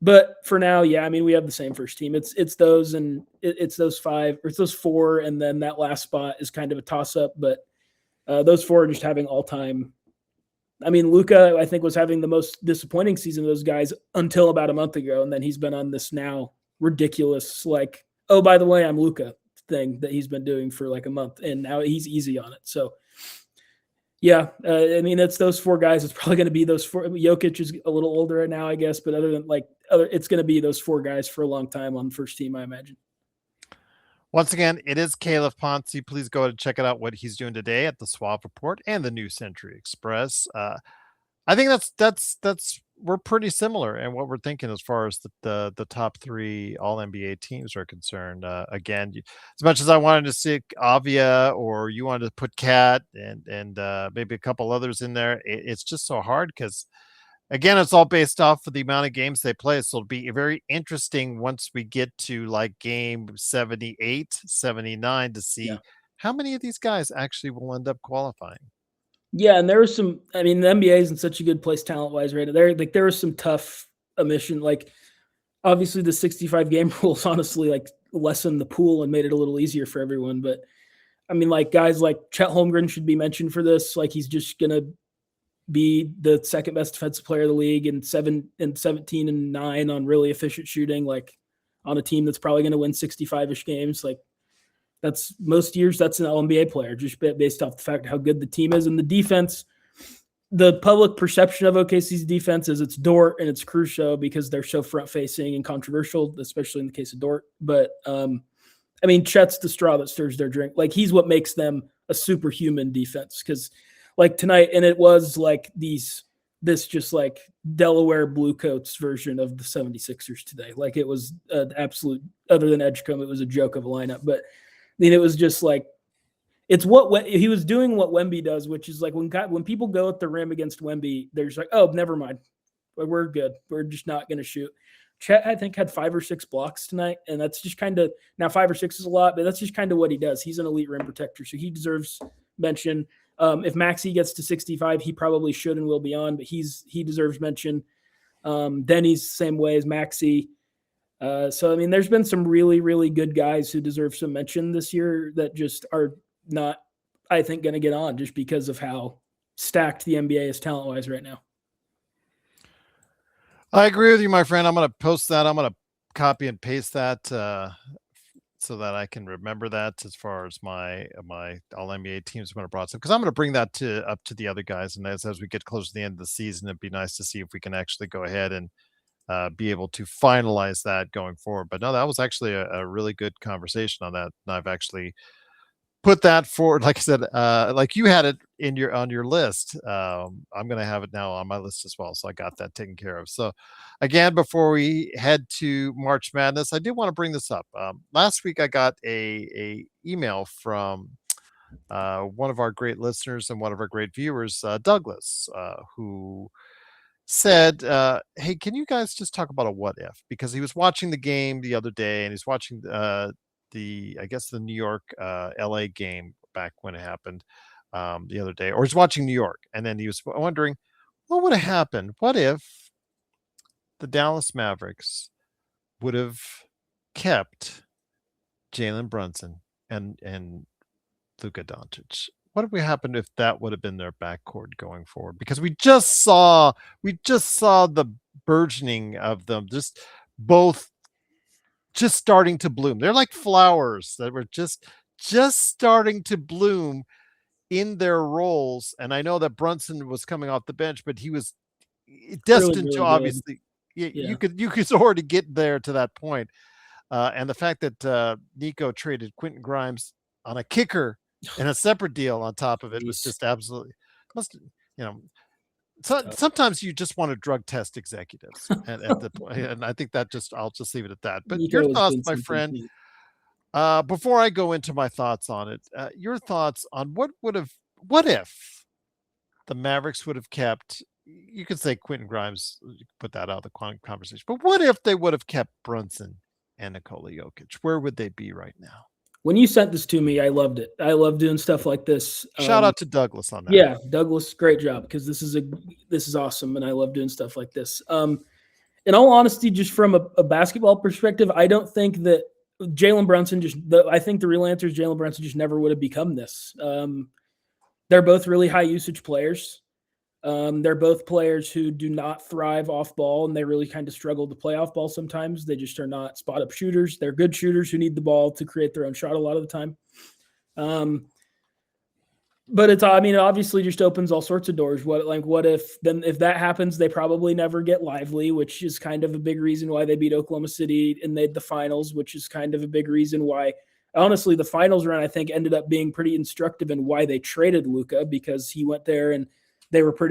But for now, yeah, I mean, we have the same first team. It's those and it's those 5 or it's those 4. And then that last spot is kind of a toss up, but those 4 are just having all time. I mean, Luka, I think, was having the most disappointing season of those guys until about a month ago. And then he's been on this now ridiculous, like, oh, by the way, I'm Luka thing that he's been doing for like a month. And now he's easy on it. So, yeah, I mean, it's those 4 guys. It's probably going to be those 4. Jokic is a little older right now, I guess. But other than it's going to be those 4 guys for a long time on the first team, I imagine. Once again, it is Calif Poncy. Please go and check out what he's doing today at the Swap Report and the New Century Express. I think that's we're pretty similar in what we're thinking as far as the top 3 All NBA teams are concerned. Again, as much as I wanted to see Avia or you wanted to put Cat and maybe a couple others in there, it's just so hard because. Again, it's all based off of the amount of games they play. So it'll be very interesting once we get to like game 78, 79 to see how many of these guys actually will end up qualifying. Yeah, and there was some, I mean, the NBA is in such a good place talent-wise right now. There was some tough omission. Like, obviously the 65 game rules honestly like lessened the pool and made it a little easier for everyone. But I mean, like guys like Chet Holmgren should be mentioned for this. Like he's just going to be the 2nd best defensive player of the league and 17 and 9 on really efficient shooting, like on a team that's probably going to win 65-ish games. Like that's most years, that's an All-NBA player just based off the fact of how good the team is. And the defense, the public perception of OKC's defense is it's Dort and it's Crusoe because they're so front facing and controversial, especially in the case of Dort. But I mean, Chet's the straw that stirs their drink. Like he's what makes them a superhuman defense. Cause like tonight, and it was like this just like Delaware Bluecoats version of the 76ers today. Like it was an absolute, other than Edgecombe, it was a joke of a lineup. But I mean, it was just like, it's what he was doing what Wemby does, which is like when people go at the rim against Wemby, they're just like, oh, never mind. We're good. We're just not going to shoot. Chet, I think, had 5 or 6 blocks tonight, and that's just kind of now 5 or 6 is a lot, but that's just kind of what he does. He's an elite rim protector, so he deserves mention. If Maxey gets to 65, he probably should and will be on, but he deserves mention. Denny's the same way as Maxey. So I mean, there's been some really, really good guys who deserve some mention this year that just are not, I think, going to get on just because of how stacked the NBA is talent-wise right now. I agree with you, my friend. I'm going to post that. I'm going to copy and paste that so that I can remember that as far as my all NBA teams when I brought some, because I'm going to bring that up to the other guys. And as we get close to the end of the season, it'd be nice to see if we can actually go ahead and be able to finalize that going forward. But no, that was actually a really good conversation on that. And I've actually put that forward, like I said, like you had it on your list. I'm going to have it now on my list as well. So I got that taken care of. So again, before we head to March Madness, I did want to bring this up. Last week I got a email from one of our great listeners and one of our great viewers, Douglas, who said, hey, can you guys just talk about a what if? Because he was watching the game the other day, and he's watching I guess the New York LA game back when it happened the other day, or he's watching New York, and then he was wondering what would have happened. What if the Dallas Mavericks would have kept Jalen Brunson and Luka Doncic? What would happen if that would have been their backcourt going forward? Because we just saw the burgeoning of them, just both just starting to bloom. They're like flowers that were just starting to bloom in their roles. And I know that Brunson was coming off the bench, but he was destined really to obviously. You could already get there to that point. And the fact that Nico traded Quentin Grimes on a kicker and a separate deal on top of it was just absolutely so sometimes you just want to drug test executives at the point, and I think that I'll just leave it at that. But Nico your thoughts, my friend, before I go into my thoughts on it, your thoughts on what if the Mavericks would have kept, you could say Quentin Grimes, you could put that out of the conversation, but what if they would have kept Brunson and Nikola Jokic? Where would they be right now? When you sent this to me, I loved it. I love doing stuff like this. Shout out to Douglas on that. Yeah, Douglas, great job, because this is awesome, and I love doing stuff like this. In all honesty, just from a basketball perspective, I don't think that Jalen Brunson I think the real answer is Jalen Brunson just never would have become this. They're both really high usage players. They're both players who do not thrive off ball, and they really kind of struggle to play off ball sometimes. They just are not spot up shooters. They're good shooters who need the ball to create their own shot a lot of the time. But it obviously just opens all sorts of doors. What if that happens, they probably never get Lively, which is kind of a big reason why they beat Oklahoma City and made the finals, which is kind of a big reason why, honestly, the finals run, I think, ended up being pretty instructive in why they traded Luka, because he went there and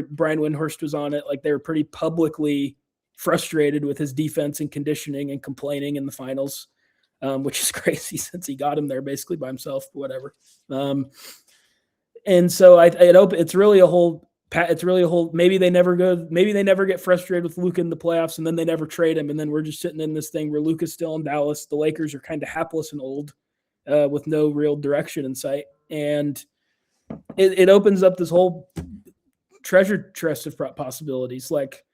Brian Windhorst was on it. Like, they were pretty publicly frustrated with his defense and conditioning and complaining in the finals, which is crazy since he got him there basically by himself, whatever. And so it's really a whole, maybe they never get frustrated with Luka in the playoffs, and then they never trade him. And then we're just sitting in this thing where Luka's still in Dallas. The Lakers are kind of hapless and old with no real direction in sight. And it opens up this whole treasure chest of possibilities. Like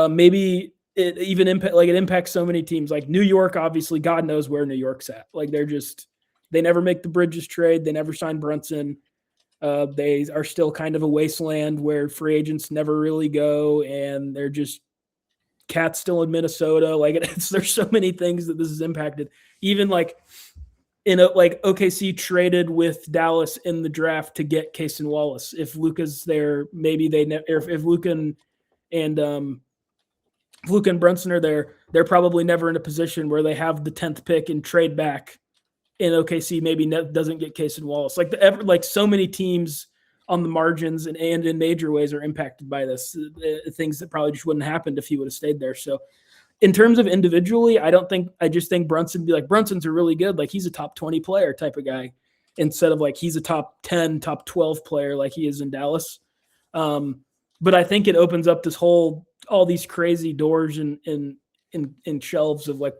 maybe it even impacts so many teams. Like New York, obviously, God knows where New York's at. Like they never make the Bridges trade. They never sign Brunson. They are still kind of a wasteland where free agents never really go, and they're just cats still in Minnesota. Like there's so many things that this has impacted. Even OKC traded with Dallas in the draft to get Cason Wallace. If Luka's there, maybe if Luka and Brunson are there, they're probably never in a position where they have the 10th pick and trade back. And OKC maybe doesn't get Cason Wallace. Like so many teams on the margins and in major ways are impacted by this. Things that probably just wouldn't have happened if he would have stayed there. So in terms of individually, I just think Brunson Brunson's a really good, like he's a top 20 player type of guy, instead of like he's a top 10, top 12 player like he is in Dallas. But I think it opens up all these crazy doors and in shelves of like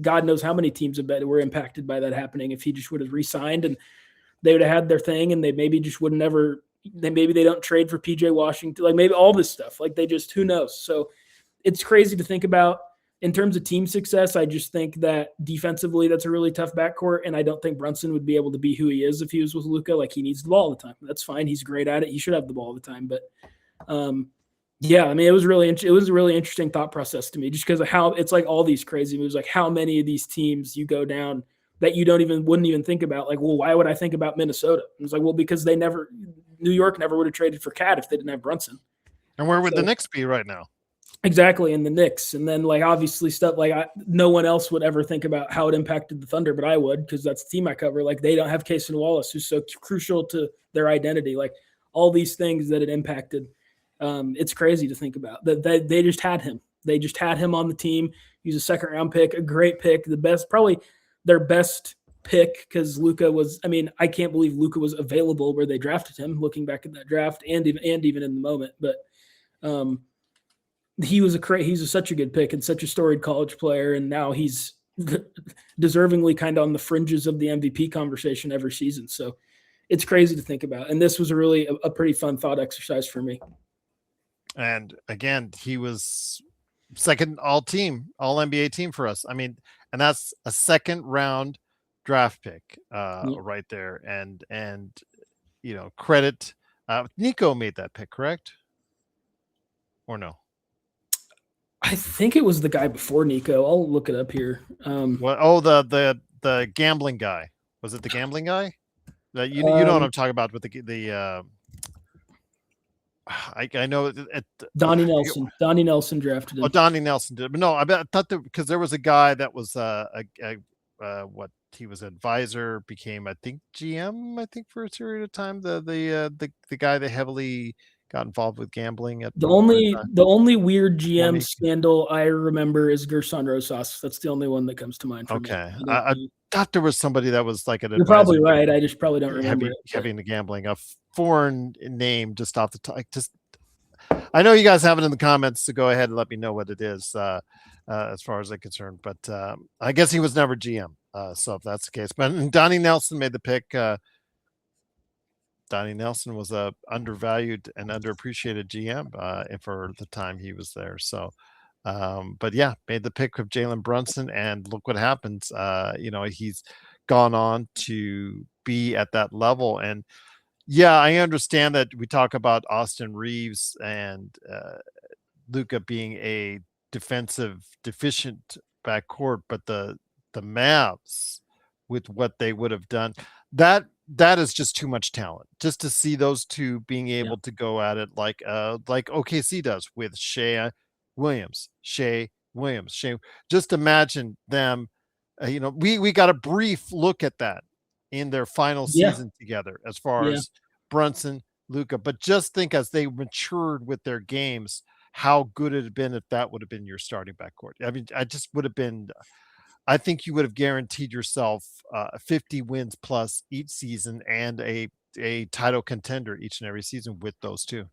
God knows how many teams have been were impacted by that happening if he just would have re-signed and they would have had their thing and they maybe just would never maybe they don't trade for PJ Washington, like maybe all this stuff. Like they just who knows. So it's crazy to think about. In terms of team success, I just think that defensively, that's a really tough backcourt, and I don't think Brunson would be able to be who he is if he was with Luka. Like he needs the ball all the time. That's fine. He's great at it. He should have the ball all the time. But yeah, I mean, it was a really interesting thought process to me, just because of how it's like all these crazy moves. Like how many of these teams you go down that you wouldn't even think about. Like, well, why would I think about Minnesota? And it's like, well, because New York never would have traded for Cat if they didn't have Brunson. And where would the Knicks be right now? Exactly, in the Knicks. And then, like, obviously stuff like no one else would ever think about how it impacted the Thunder, but I would because that's the team I cover. Like, they don't have Cason Wallace, who's so crucial to their identity. Like, all these things that it impacted. It's crazy to think about. That they just had him. They just had him on the team. He's a second-round pick, a great pick, the best, probably their best pick because Luka was – I mean, I can't believe Luka was available where they drafted him, looking back at that draft and even in the moment. But he's such a good pick and such a storied college player, and now he's deservingly kind of on the fringes of the MVP conversation every season. So it's crazy to think about. And this was a pretty fun thought exercise for me. And again, he was second all NBA team for us. I mean, and that's a second round draft pick right there. And credit Nico made that pick, correct? Or no? I think it was the guy before Nico. I'll look it up here. The gambling guy. Was it the gambling guy? You know what I'm talking about with the I know Donnie Nelson. Donnie Nelson drafted him. Oh, Donnie Nelson did. But no, I thought that because there was a guy that was what he was advisor, became I think GM, for a period of time. The guy that heavily got involved with gambling at the only weird GM scandal I remember is Gerson Rosas. That's the only one that comes to mind for me. I thought there was somebody that was like an You're probably right. I just probably don't remember heavy into gambling. A foreign name just off the top. I know you guys have it in the comments, so go ahead and let me know what it is as far as I'm concerned. But I guess he was never GM. So if that's the case, but Donnie Nelson made the pick. Donnie Nelson was a undervalued and underappreciated GM for the time he was there. So, but yeah, made the pick of Jalen Brunson, and look what happens. He's gone on to be at that level. And yeah, I understand that we talk about Austin Reeves and Luka being a defensive deficient backcourt, but the Mavs with what they would have done, that is just too much talent. Just to see those two being able to go at it like OKC does with Shea Williams. Just imagine them. We got a brief look at that in their final season together, as far as Brunson, Luka. But just think as they matured with their games, how good it had been if that would have been your starting backcourt. I mean, I think you would have guaranteed yourself 50 wins plus each season and a title contender each and every season with those two.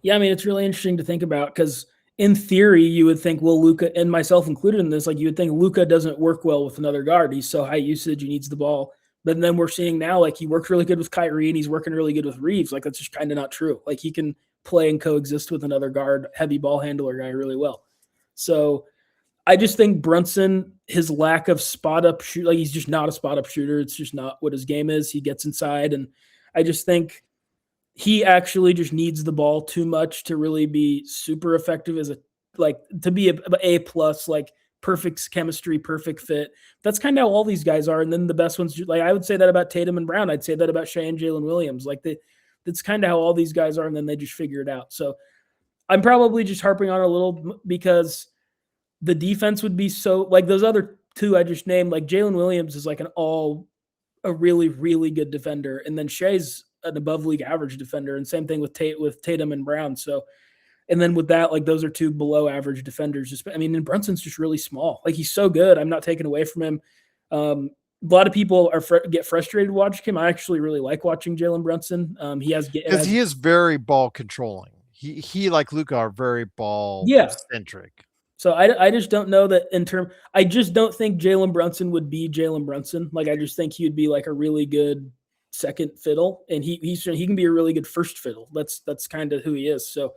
Yeah, I mean, it's really interesting to think about because in theory, you would think, well, Luka, and myself included in this, like you would think Luka doesn't work well with another guard. He's so high usage, he needs the ball. But then we're seeing now, like he works really good with Kyrie and he's working really good with Reeves. Like that's just kind of not true. Like he can play and coexist with another guard, heavy ball handler guy really well. So I just think Brunson, his lack of spot up shoot, like he's just not a spot up shooter. It's just not what his game is. He gets inside. And I just think he actually just needs the ball too much to really be super effective to be a plus, like perfect chemistry, perfect fit. That's kind of how all these guys are. And then the best ones, like I would say that about Tatum and Brown. I'd say that about Shea and Jalen Williams. Like that's kind of how all these guys are. And then they just figure it out. So I'm probably just harping on it a little because the defense would be so like those other two I just named, like Jalen Williams is like a really, really good defender. And then Shea's an above league average defender. And same thing with Tatum and Brown. So, and then with that, like those are two below average defenders. And Brunson's just really small. Like he's so good. I'm not taking away from him. A lot of people get frustrated watching him. I actually really like watching Jalen Brunson. He is very ball controlling. He like Luka are very ball centric. So I just don't know that I just don't think Jalen Brunson would be Jalen Brunson. Like, I just think he would be like a really good second fiddle, and he can be a really good first fiddle. That's kind of who he is. So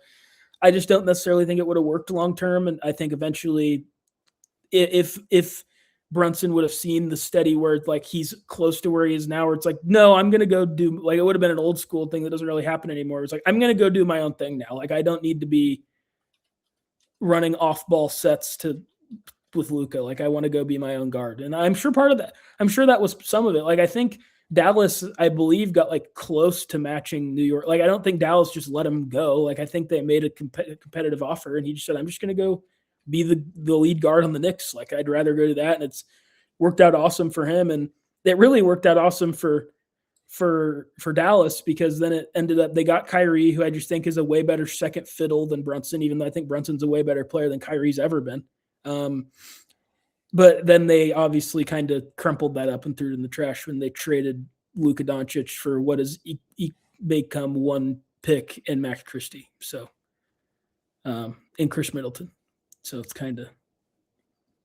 I just don't necessarily think it would have worked long term. And I think eventually, if Brunson would have seen the steady where like he's close to where he is now, where it's like, no, I'm gonna go do, like, it would have been an old school thing that doesn't really happen anymore. It's like, I'm gonna go do my own thing now. Like, I don't need to be running off ball sets with Luka. Like, I want to go be my own guard. And I'm sure that was some of it. Like, I think Dallas, I believe, got like close to matching New York. Like, I don't think Dallas just let him go. Like, I think they made a competitive offer, and he just said, I'm just going to go be the lead guard on the Knicks. Like, I'd rather go to that. And it's worked out awesome for him. And it really worked out awesome for Dallas, because then it ended up, they got Kyrie, who I just think is a way better second fiddle than Brunson, even though I think Brunson's a way better player than Kyrie's ever been. But then they obviously kind of crumpled that up and threw it in the trash when they traded Luka Doncic for what has become one pick in Max Christie. So, in Chris Middleton. So it's kind of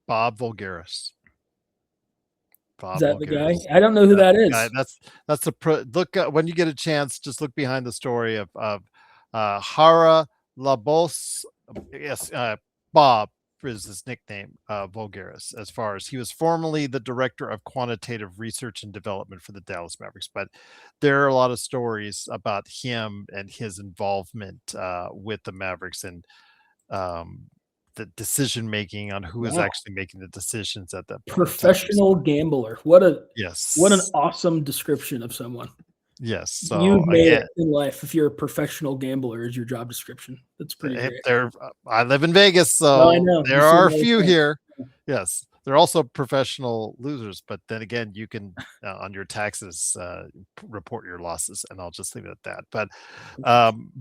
Bob Voulgaris. Is that the guy? I don't know who that is. That's the look when you get a chance. Just look behind the story of Hara Labos. Yes, Bob is his nickname, Voulgaris. As far as he was formerly the director of quantitative research and development for the Dallas Mavericks, but there are a lot of stories about him and his involvement with the Mavericks and the decision making on who is actually making the decisions at that point. Professional gambler. What an awesome description of someone. Yes. So you've made it in life. If you're a professional gambler, is your job description. That's pretty great. I live in Vegas, so there are a few here. Yes. They're also professional losers, but then again, you can on your taxes report your losses, and I'll just leave it at that. But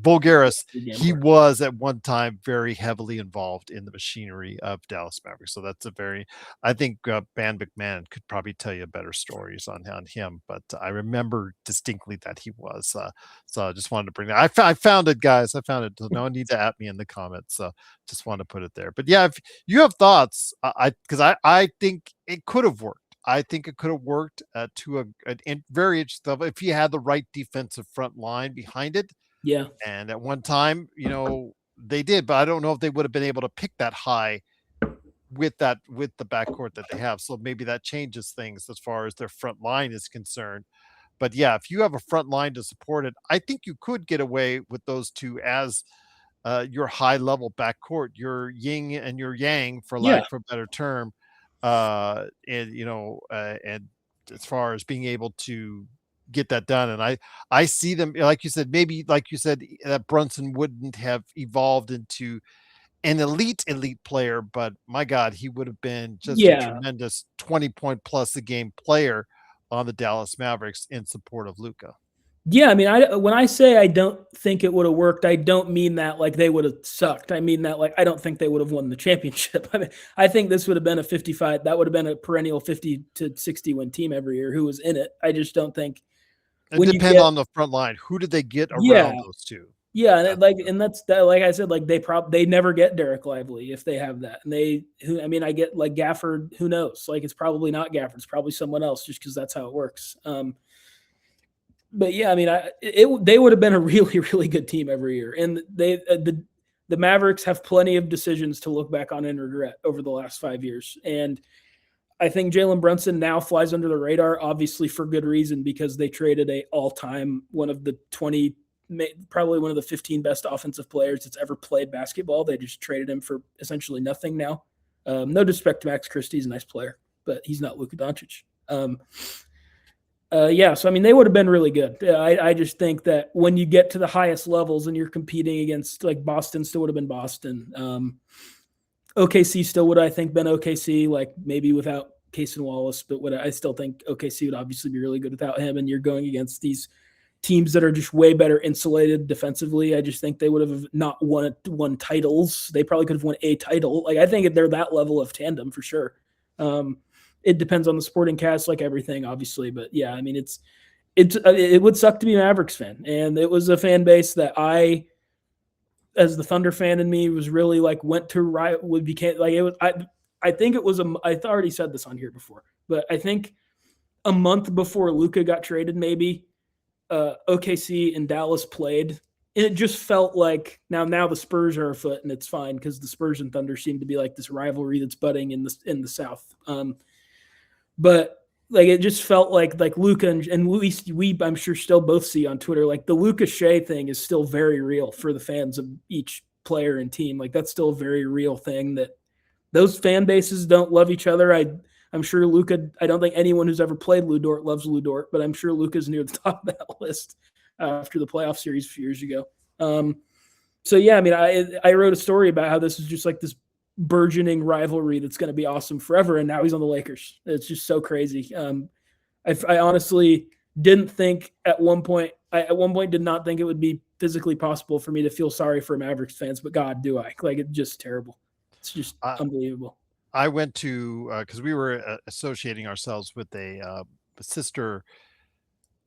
Voulgaris, he was at one time very heavily involved in the machinery of Dallas Mavericks. So that's I think Ban McMahon could probably tell you better stories on him, but I remember distinctly that he was. So I just wanted to bring that. I found it, guys. I found it. No one needs to at me in the comments. So just want to put it there. But yeah, if you have thoughts, I think it could have worked. I think it could have worked to a very interesting level if he had the right defensive front line behind it. Yeah. And at one time, they did, but I don't know if they would have been able to pick that high with the backcourt that they have. So maybe that changes things as far as their front line is concerned. But yeah, if you have a front line to support it, I think you could get away with those two as your high level backcourt, your yin and your yang, for lack of a better term. And as far as being able to get that done, and I see them, like you said, that Brunson wouldn't have evolved into an elite player, but my God, he would have been just a tremendous 20-point plus a game player on the Dallas Mavericks in support of Luka. Yeah, I mean, when I say I don't think it would have worked, I don't mean that like they would have sucked. I mean that like I don't think they would have won the championship. I mean, I think this would have been that would have been a perennial 50 to 60 win team every year who was in it. I just don't think. It depends on the front line. Who did they get around those two? Yeah, and that's like I said, like they never get Derek Lively if they have that. And I get like Gafford. Who knows? Like it's probably not Gafford. It's probably someone else, just because that's how it works. But yeah, I mean, they would have been a really, really good team every year. And the Mavericks have plenty of decisions to look back on and regret over the last 5 years. And I think Jalen Brunson now flies under the radar, obviously for good reason, because they traded a all-time one of the 20, probably one of the 15 best offensive players that's ever played basketball. They just traded him for essentially nothing now. No disrespect to Max Christie, he's a nice player, but he's not Luka Doncic. So I mean, they would have been really good. I just think that when you get to the highest levels and you're competing against, like, Boston still would have been Boston. OKC still would, I think, been OKC, like maybe without Case and Wallace, but I still think OKC would obviously be really good without him. And you're going against these teams that are just way better insulated defensively. I just think they would have not won titles. They probably could have won a title. Like, I think they're that level of tandem for sure. It depends on the sporting cast, like everything, obviously. But yeah, I mean, it would suck to be a Mavericks fan. And it was a fan base that I as the Thunder fan in me was really like went to riot would became like it was. I think it was I already said this on here before, but I think a month before Luka got traded, maybe OKC and Dallas played, and it just felt like now the Spurs are afoot, and it's fine because the Spurs and Thunder seem to be like this rivalry that's budding in the South. But like it just felt like Luka and we I'm sure still both see on Twitter like the Luka Shea thing is still very real for the fans of each player and team. Like that's still a very real thing that those fan bases don't love each other. I'm sure Luka. I don't think anyone who's ever played Lou Dort loves Lou Dort, but I'm sure Luka's near the top of that list after the playoff series a few years ago. So yeah, I mean, I wrote a story about how this is just like this burgeoning rivalry that's going to be awesome forever, and now he's on the Lakers. It's just so crazy. I honestly didn't think at one point. I at one point did not think it would be physically possible for me to feel sorry for Mavericks fans, but God, do I? Like it's just terrible. It's just unbelievable. I went to because we were associating ourselves with a sister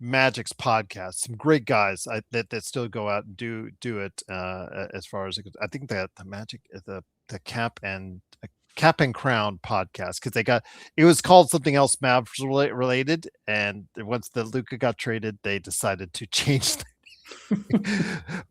Magic's podcast. Some great guys that still go out and do it. As far as I think that the Magic, the Cap and Crown podcast because it was called something else Mavs related, and once the Luka got traded, they decided to change.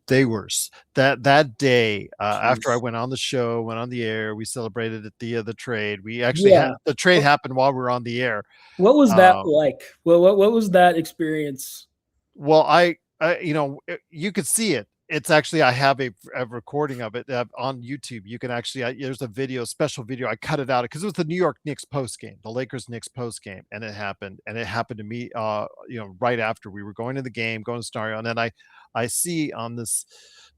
They were that day after I went on the show, went on the air. We celebrated the trade. We actually had the trade happen while we were on the air. What was that like? Well, what was that experience? Well, I you could see it. It's actually I have a recording of it on YouTube. You can actually there's a special video. I cut it out because it was the New York Knicks post game, the Lakers Knicks post game, and it happened to me. Right after we were going to the game, going to Stario, and then I see on this,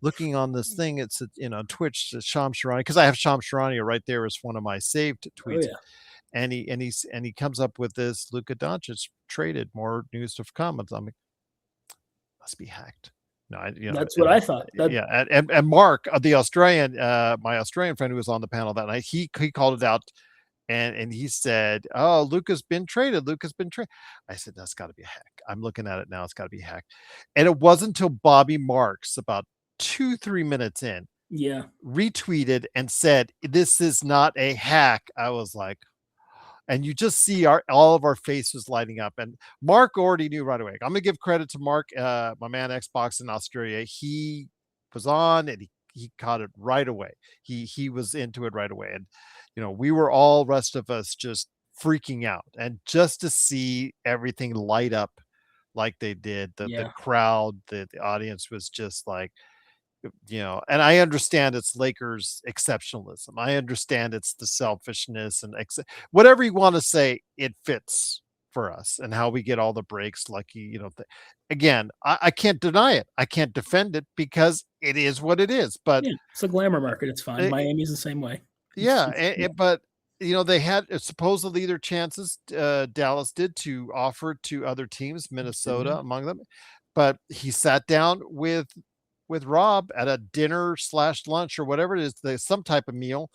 looking on this thing, it's Twitch, Sham Sharani, because I have Sham Sharani right there as one of my saved tweets. Oh, yeah. And he comes up with this Luka Doncic traded, more news to come. I'm like, must be hacked. No, that's what I thought. Yeah, and Mark, the Australian, my Australian friend who was on the panel that night, he called it out, and he said, "Oh, Luka's been traded. Luka's been traded." I said, "That's got to be a hack." I'm looking at it now; it's got to be hacked. And it wasn't until Bobby Marks, about 2-3 minutes in, retweeted and said, "This is not a hack." I was like, and you just see all of our faces lighting up. And Mark already knew right away. I'm gonna give credit to Mark, my man Xbox in Australia. He was on and he caught it right away. He was into it right away. And we were all rest of us just freaking out. And just to see everything light up like they did, the crowd, the audience was just like, and I understand it's Lakers exceptionalism. I understand it's the selfishness and whatever you want to say, it fits for us and how we get all the breaks. Lucky, again, I can't deny it. I can't defend it because it is what it is. But it's a glamour market. It's fine. Miami's the same way. But they had supposedly their chances. Dallas did to offer to other teams, Minnesota among them, but he sat down with Rob at a dinner / lunch or whatever it is, some type of meal.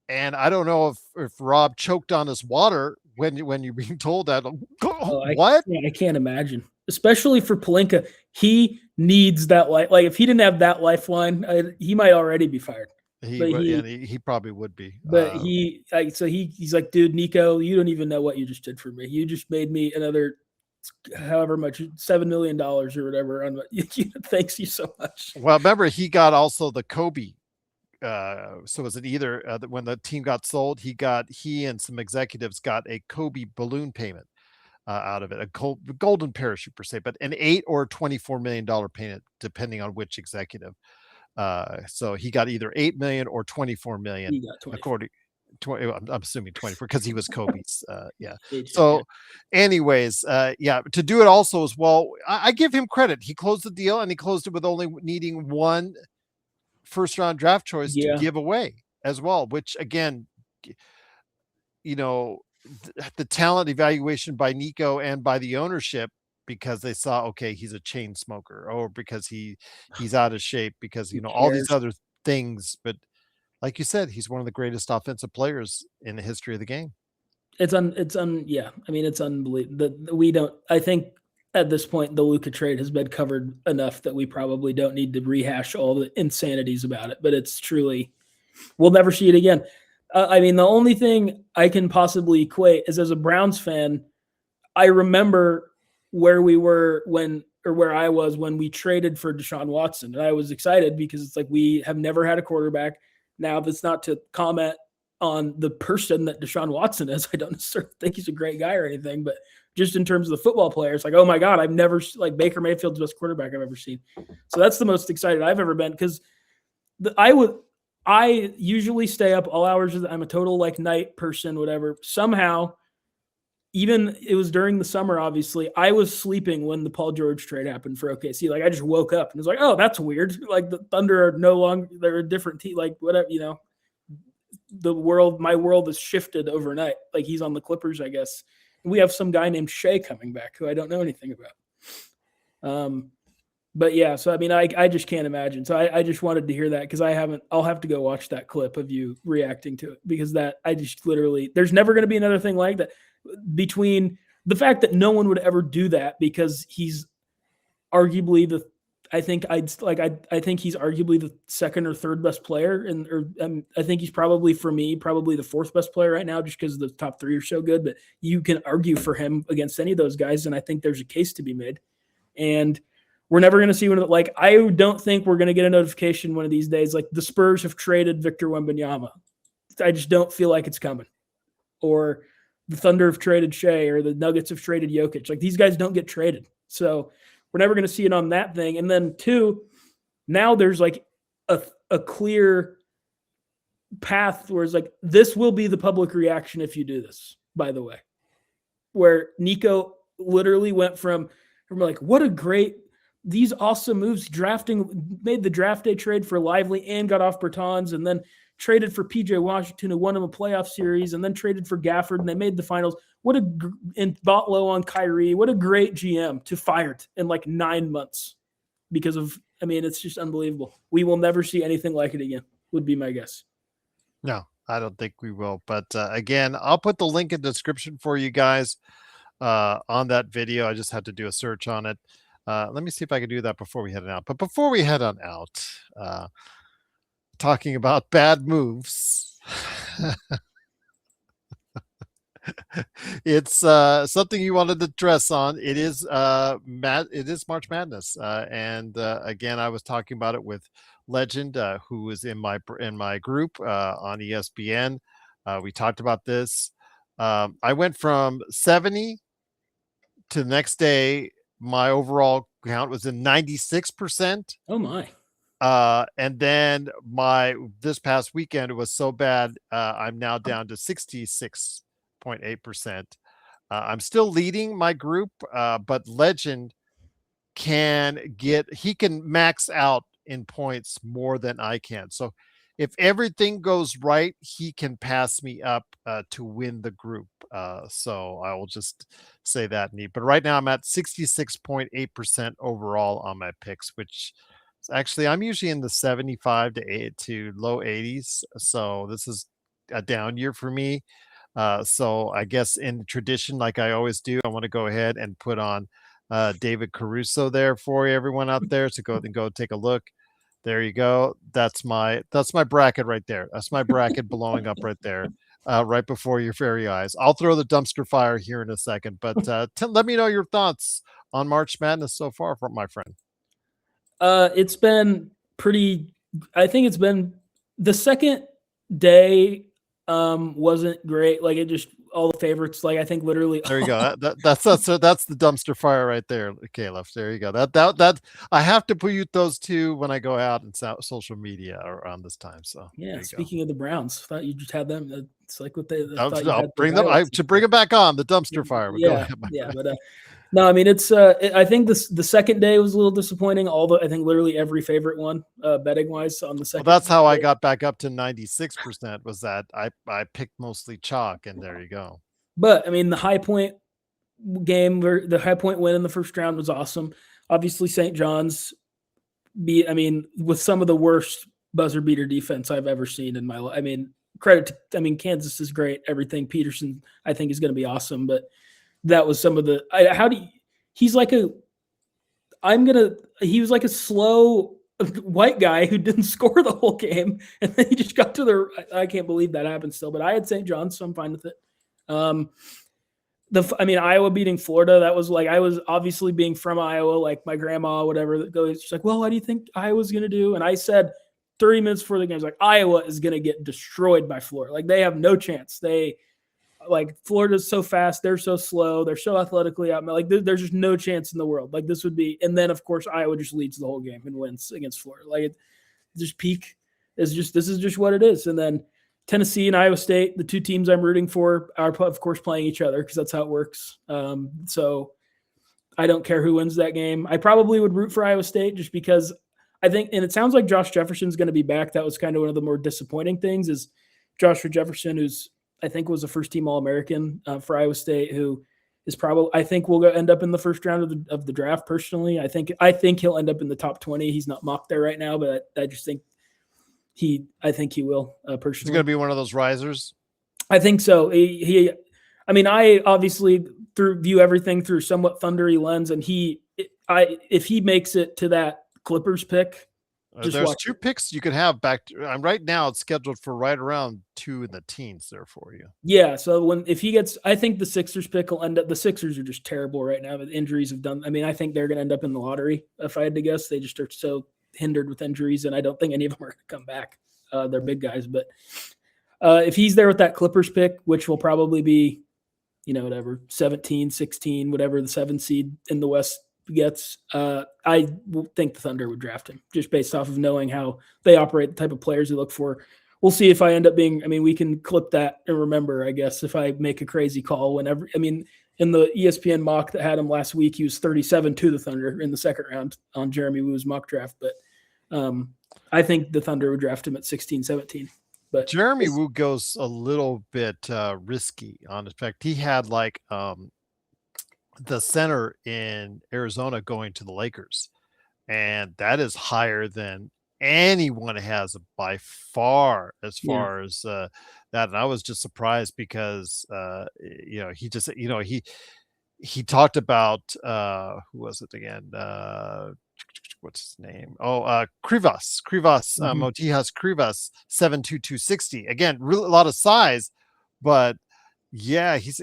And I don't know if Rob choked on his water when you're being told that. What? I can't imagine, especially for Pelinka. He needs that like if he didn't have that lifeline, he might already be fired. He probably would be. But he's like, dude, Nico, you don't even know what you just did for me. You just made me another however much, $7 million or whatever. Thanks you so much. Well, remember he got also the Kobe. So was it either when the team got sold, he and some executives got a Kobe balloon payment out of it, a golden parachute per se, but an $8 or $24 million payment depending on which executive. So he got either 8 million or 24 million, according. I'm assuming 24 because he was Kobe's. So, anyways, to do it also as well, I give him credit. He closed the deal and he closed it with only needing one first round draft choice to give away as well, which again, the talent evaluation by Nico and by the ownership, because they saw, okay, he's a chain smoker, or because he's out of shape, because all these other things. But like you said, he's one of the greatest offensive players in the history of the game. I mean, it's unbelievable. I think at this point, the Luka trade has been covered enough that we probably don't need to rehash all the insanities about it. But it's truly, we'll never see it again. I mean, the only thing I can possibly equate is as a Browns fan, I remember where we were where I was when we traded for Deshaun Watson. And I was excited because it's like we have never had a quarterback. Now, that's not to comment on the person that Deshaun Watson is. I don't necessarily think he's a great guy or anything, but just in terms of the football player, it's like, oh my God, I've never, like, Baker Mayfield's the best quarterback I've ever seen. So that's the most excited I've ever been, because I usually stay up all hours. I'm a total like night person, whatever. Somehow, even it was during the summer, obviously, I was sleeping when the Paul George trade happened for OKC. Like, I just woke up and was like, oh, that's weird. Like, the Thunder are no longer, they're a different team. Like, whatever, my world has shifted overnight. Like, he's on the Clippers, I guess. And we have some guy named Shea coming back who I don't know anything about. But yeah, so I mean, I just can't imagine. So I just wanted to hear that, because I'll have to go watch that clip of you reacting to it, because that I just literally, there's never going to be another thing like that. Between the fact that no one would ever do that, because he's arguably I think he's arguably the second or third best player, I think he's probably, for me, probably the fourth best player right now, just because the top three are so good. But you can argue for him against any of those guys, and I think there's a case to be made. And we're never going to see one of the, like, I don't think we're going to get a notification one of these days like the Spurs have traded Victor Wembanyama. I just don't feel like it's coming. Or the Thunder have traded Shea, or the Nuggets have traded Jokic. Like, these guys don't get traded. So we're never going to see it on that thing. And then two, now there's like a clear path where it's like, this will be the public reaction if you do this, by the way. Where Nico literally went from like, what a great, these awesome moves, made the draft day trade for Lively and got off Bertans, and then traded for PJ Washington, who won him a playoff series, and then traded for Gafford, and they made the finals. And bought low on Kyrie. What a great GM, to fired in like 9 months because of, I mean, it's just unbelievable. We will never see anything like it again, would be my guess. No, I don't think we will. But again, I'll put the link in the description for you guys on that video. I just had to do a search on it. Let me see if I can do that before we head on out. But before we head on out, talking about bad moves, it's something you wanted to address on. It is it is March Madness, and again, I was talking about it with Legend, who is in my group on ESPN. We talked about this. I went from 70 to the next day. My overall count was in 96%. Oh my. And then this past weekend, it was so bad, I'm now down to 66.8%. I'm still leading my group, but Legend he can max out in points more than I can. So if everything goes right, he can pass me up to win the group. So I will just say that neat. But right now I'm at 66.8% overall on my picks, which actually I'm usually in the 75 to low 80s. So this is a down year for me. So I guess in tradition, like I always do, I want to go ahead and put on David Caruso there for everyone out there to go take a look. There you go. That's my bracket right there. That's my bracket blowing up right there, right before your very eyes. I'll throw the dumpster fire here in a second, but let me know your thoughts on March Madness so far, from my friend. It's been pretty. I think it's been the second day. Wasn't great. Like, it just, all the favorites. Like, I think literally. There you go. That's the dumpster fire right there, Calif. There you go. That I have to put those two when I go out and social media around this time. So yeah. Speaking of the Browns, thought you just had them. It's like what they. I'll bring them. To bring it back on the dumpster fire. Yeah, but no, I mean, it's. I think the second day was a little disappointing. I think literally every favorite one, betting wise, on the second. Well, that's how I got back up to 96%. Was that I picked mostly chalk, and there you go. But I mean, the High Point game, the High Point win in the first round was awesome. Obviously, St. John's with some of the worst buzzer beater defense I've ever seen in my life. I mean, Kansas is great. Everything Peterson, I think, is going to be awesome, but that was some of the he's like a he was like a slow white guy who didn't score the whole game, and then he just got to the. I can't believe that happened still, but I had St. John's, so I'm fine with it. Iowa beating Florida, that was like, I was obviously being from Iowa, like my grandma, whatever, that goes, she's like, well, what do you think Iowa's going to do? And I said 30 minutes before the game, I was like, Iowa is going to get destroyed by Florida. Like, they have no chance. Florida's so fast. They're so slow. They're so athletically out. Like, there's just no chance in the world. Like, this would be, and then of course, Iowa just leads the whole game and wins against Florida. Like, it just peak is just, this is just what it is. And then Tennessee and Iowa State, the two teams I'm rooting for, are of course playing each other because that's how it works. So I don't care who wins that game. I probably would root for Iowa State just because I think, and it sounds like Josh Jefferson's going to be back. That was kind of one of the more disappointing things, is Joshua Jefferson, who's I think was a first-team All-American for Iowa State, who is probably, I think, will end up in the first round of the draft. Personally, I think he'll end up in the top 20. He's not mocked there right now, but I just think I think he will personally. He's going to be one of those risers. I think so. I obviously view everything through somewhat thundery lens, and if he makes it to that Clippers pick, there's two picks you could have back to, right now. It's scheduled for right around 2 in the teens there for you. Yeah. So if he gets, I think the Sixers pick will end up. The Sixers are just terrible right now. The injuries have done. I think they're going to end up in the lottery. If I had to guess, they just are so hindered with injuries, and I don't think any of them are going to come back. They're big guys, but if he's there with that Clippers pick, which will probably be, whatever, 17, 16, whatever the 7 seed in the West gets, I think the Thunder would draft him just based off of knowing how they operate, the type of players they look for. We'll see if I end up being, we can clip that and remember, I guess, if I make a crazy call whenever, in the ESPN mock that had him last week, he was 37 to the Thunder in the second round on Jeremy Wu's mock draft. But I think the Thunder would draft him at 16, 17. But Jeremy Wu goes a little bit risky on his fact. He had like the center in Arizona going to the Lakers, and that is higher than anyone has by far as far as that. And I was just surprised because he talked about who was it again? What's his name? Krivas, Motijas Krivas, 7'2", 260. Again, really a lot of size, but yeah, he's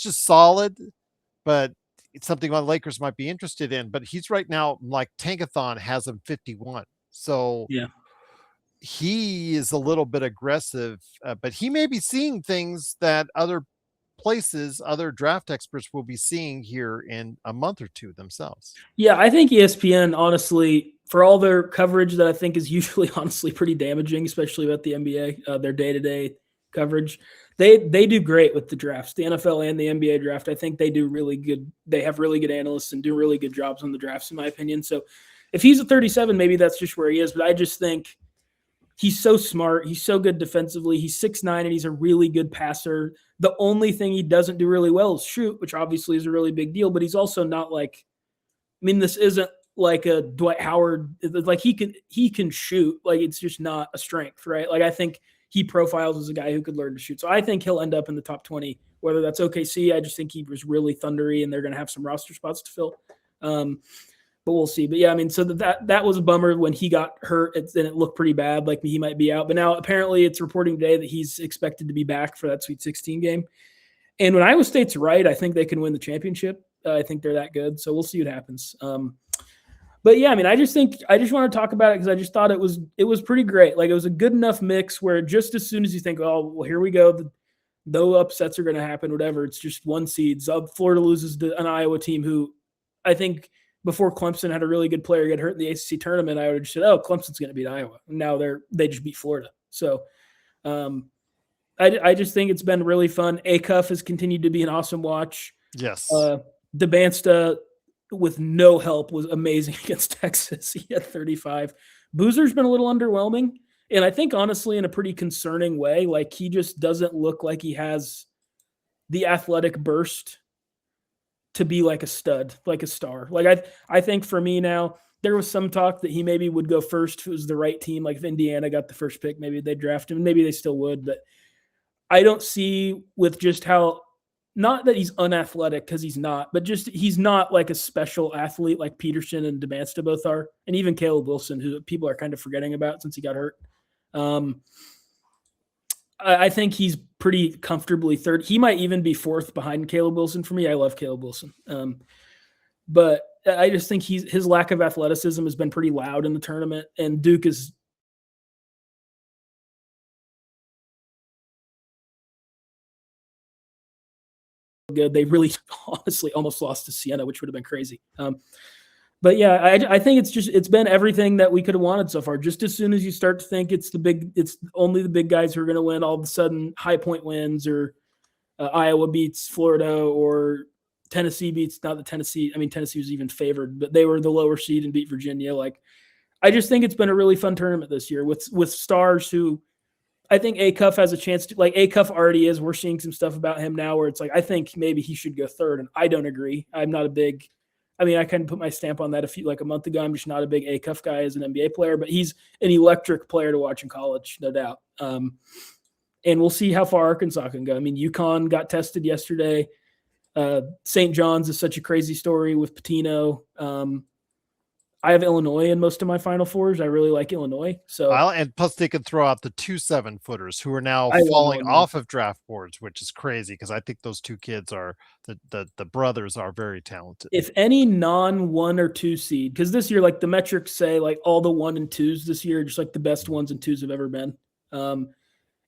just solid. But it's something the Lakers might be interested in. But he's right now, like Tankathon has him 51. So yeah, he is a little bit aggressive, but he may be seeing things that other draft experts will be seeing here in a month or two themselves. Yeah, I think ESPN, honestly, for all their coverage that I think is usually honestly pretty damaging, especially about the NBA, their day-to-day coverage, they do great with the drafts, the NFL and the NBA draft. I think they do really good. They have really good analysts and do really good jobs on the drafts, in my opinion. So if he's a 37, maybe that's just where he is. But I just think he's so smart. He's so good defensively. He's 6'9", and he's a really good passer. The only thing he doesn't do really well is shoot, which obviously is a really big deal. But he's also not like, this isn't like a Dwight Howard. Like he can shoot. Like it's just not a strength, right? Like I think he profiles as a guy who could learn to shoot. So I think he'll end up in the top 20, whether that's OKC. I just think he was really thundery and they're going to have some roster spots to fill. But we'll see. But yeah, so that was a bummer when he got hurt and it looked pretty bad. Like he might be out, but now apparently it's reporting today that he's expected to be back for that Sweet 16 game. And when Iowa State's right, I think they can win the championship. I think they're that good. So we'll see what happens. But yeah, I just want to talk about it because I just thought it was pretty great. Like it was a good enough mix where just as soon as you think, oh, well, here we go, no upsets are going to happen, whatever. It's just 1 seed. So Florida loses to an Iowa team who I think before Clemson had a really good player get hurt in the ACC tournament, I would have just said, oh, Clemson's going to beat Iowa. And now they just beat Florida. So I just think it's been really fun. Acuff has continued to be an awesome watch. Yes. DeBansta, with no help, was amazing against Texas. He had 35. Boozer's been a little underwhelming. And I think, honestly, in a pretty concerning way, like he just doesn't look like he has the athletic burst to be like a stud, like a star. Like I think for me now, there was some talk that he maybe would go first if it was the right team. Like if Indiana got the first pick, maybe they'd draft him. Maybe they still would. But I don't see with just how not that he's unathletic, because he's not, but just he's not like a special athlete like Peterson and Demancda both are, and even Caleb Wilson, who people are kind of forgetting about since he got hurt. I think he's pretty comfortably third. He might even be fourth behind Caleb Wilson for me. I love Caleb Wilson. But I just think his lack of athleticism has been pretty loud in the tournament, and Duke is good. They really honestly almost lost to Siena, which would have been crazy. But yeah, I think it's been everything that we could have wanted so far. Just as soon as you start to think it's only the big guys who are going to win, all of a sudden High Point wins, or Iowa beats Florida, or Tennessee beats, not the Tennessee. I mean, Tennessee was even favored, but they were the lower seed and beat Virginia. Like, I just think it's been a really fun tournament this year with stars who I think Acuff has a chance to, like, Acuff already is. We're seeing some stuff about him now where it's like, I think maybe he should go third. And I don't agree. I'm not a big, I mean, I kind of put my stamp on that a month ago. I'm just not a big Acuff guy as an NBA player, but he's an electric player to watch in college, no doubt. And we'll see how far Arkansas can go. I mean, UConn got tested yesterday. St. John's is such a crazy story with Pitino. I have Illinois in most of my Final Fours. I really like Illinois. So and plus they can throw out the 2 7-footers who are now I love falling Illinois. off of draft boards, which is crazy because I think those two kids are the brothers are very talented. If any non 1 or 2 seed, because this year, like the metrics say, like all the 1 and 2s this year, just like the best 1s and 2s have ever been.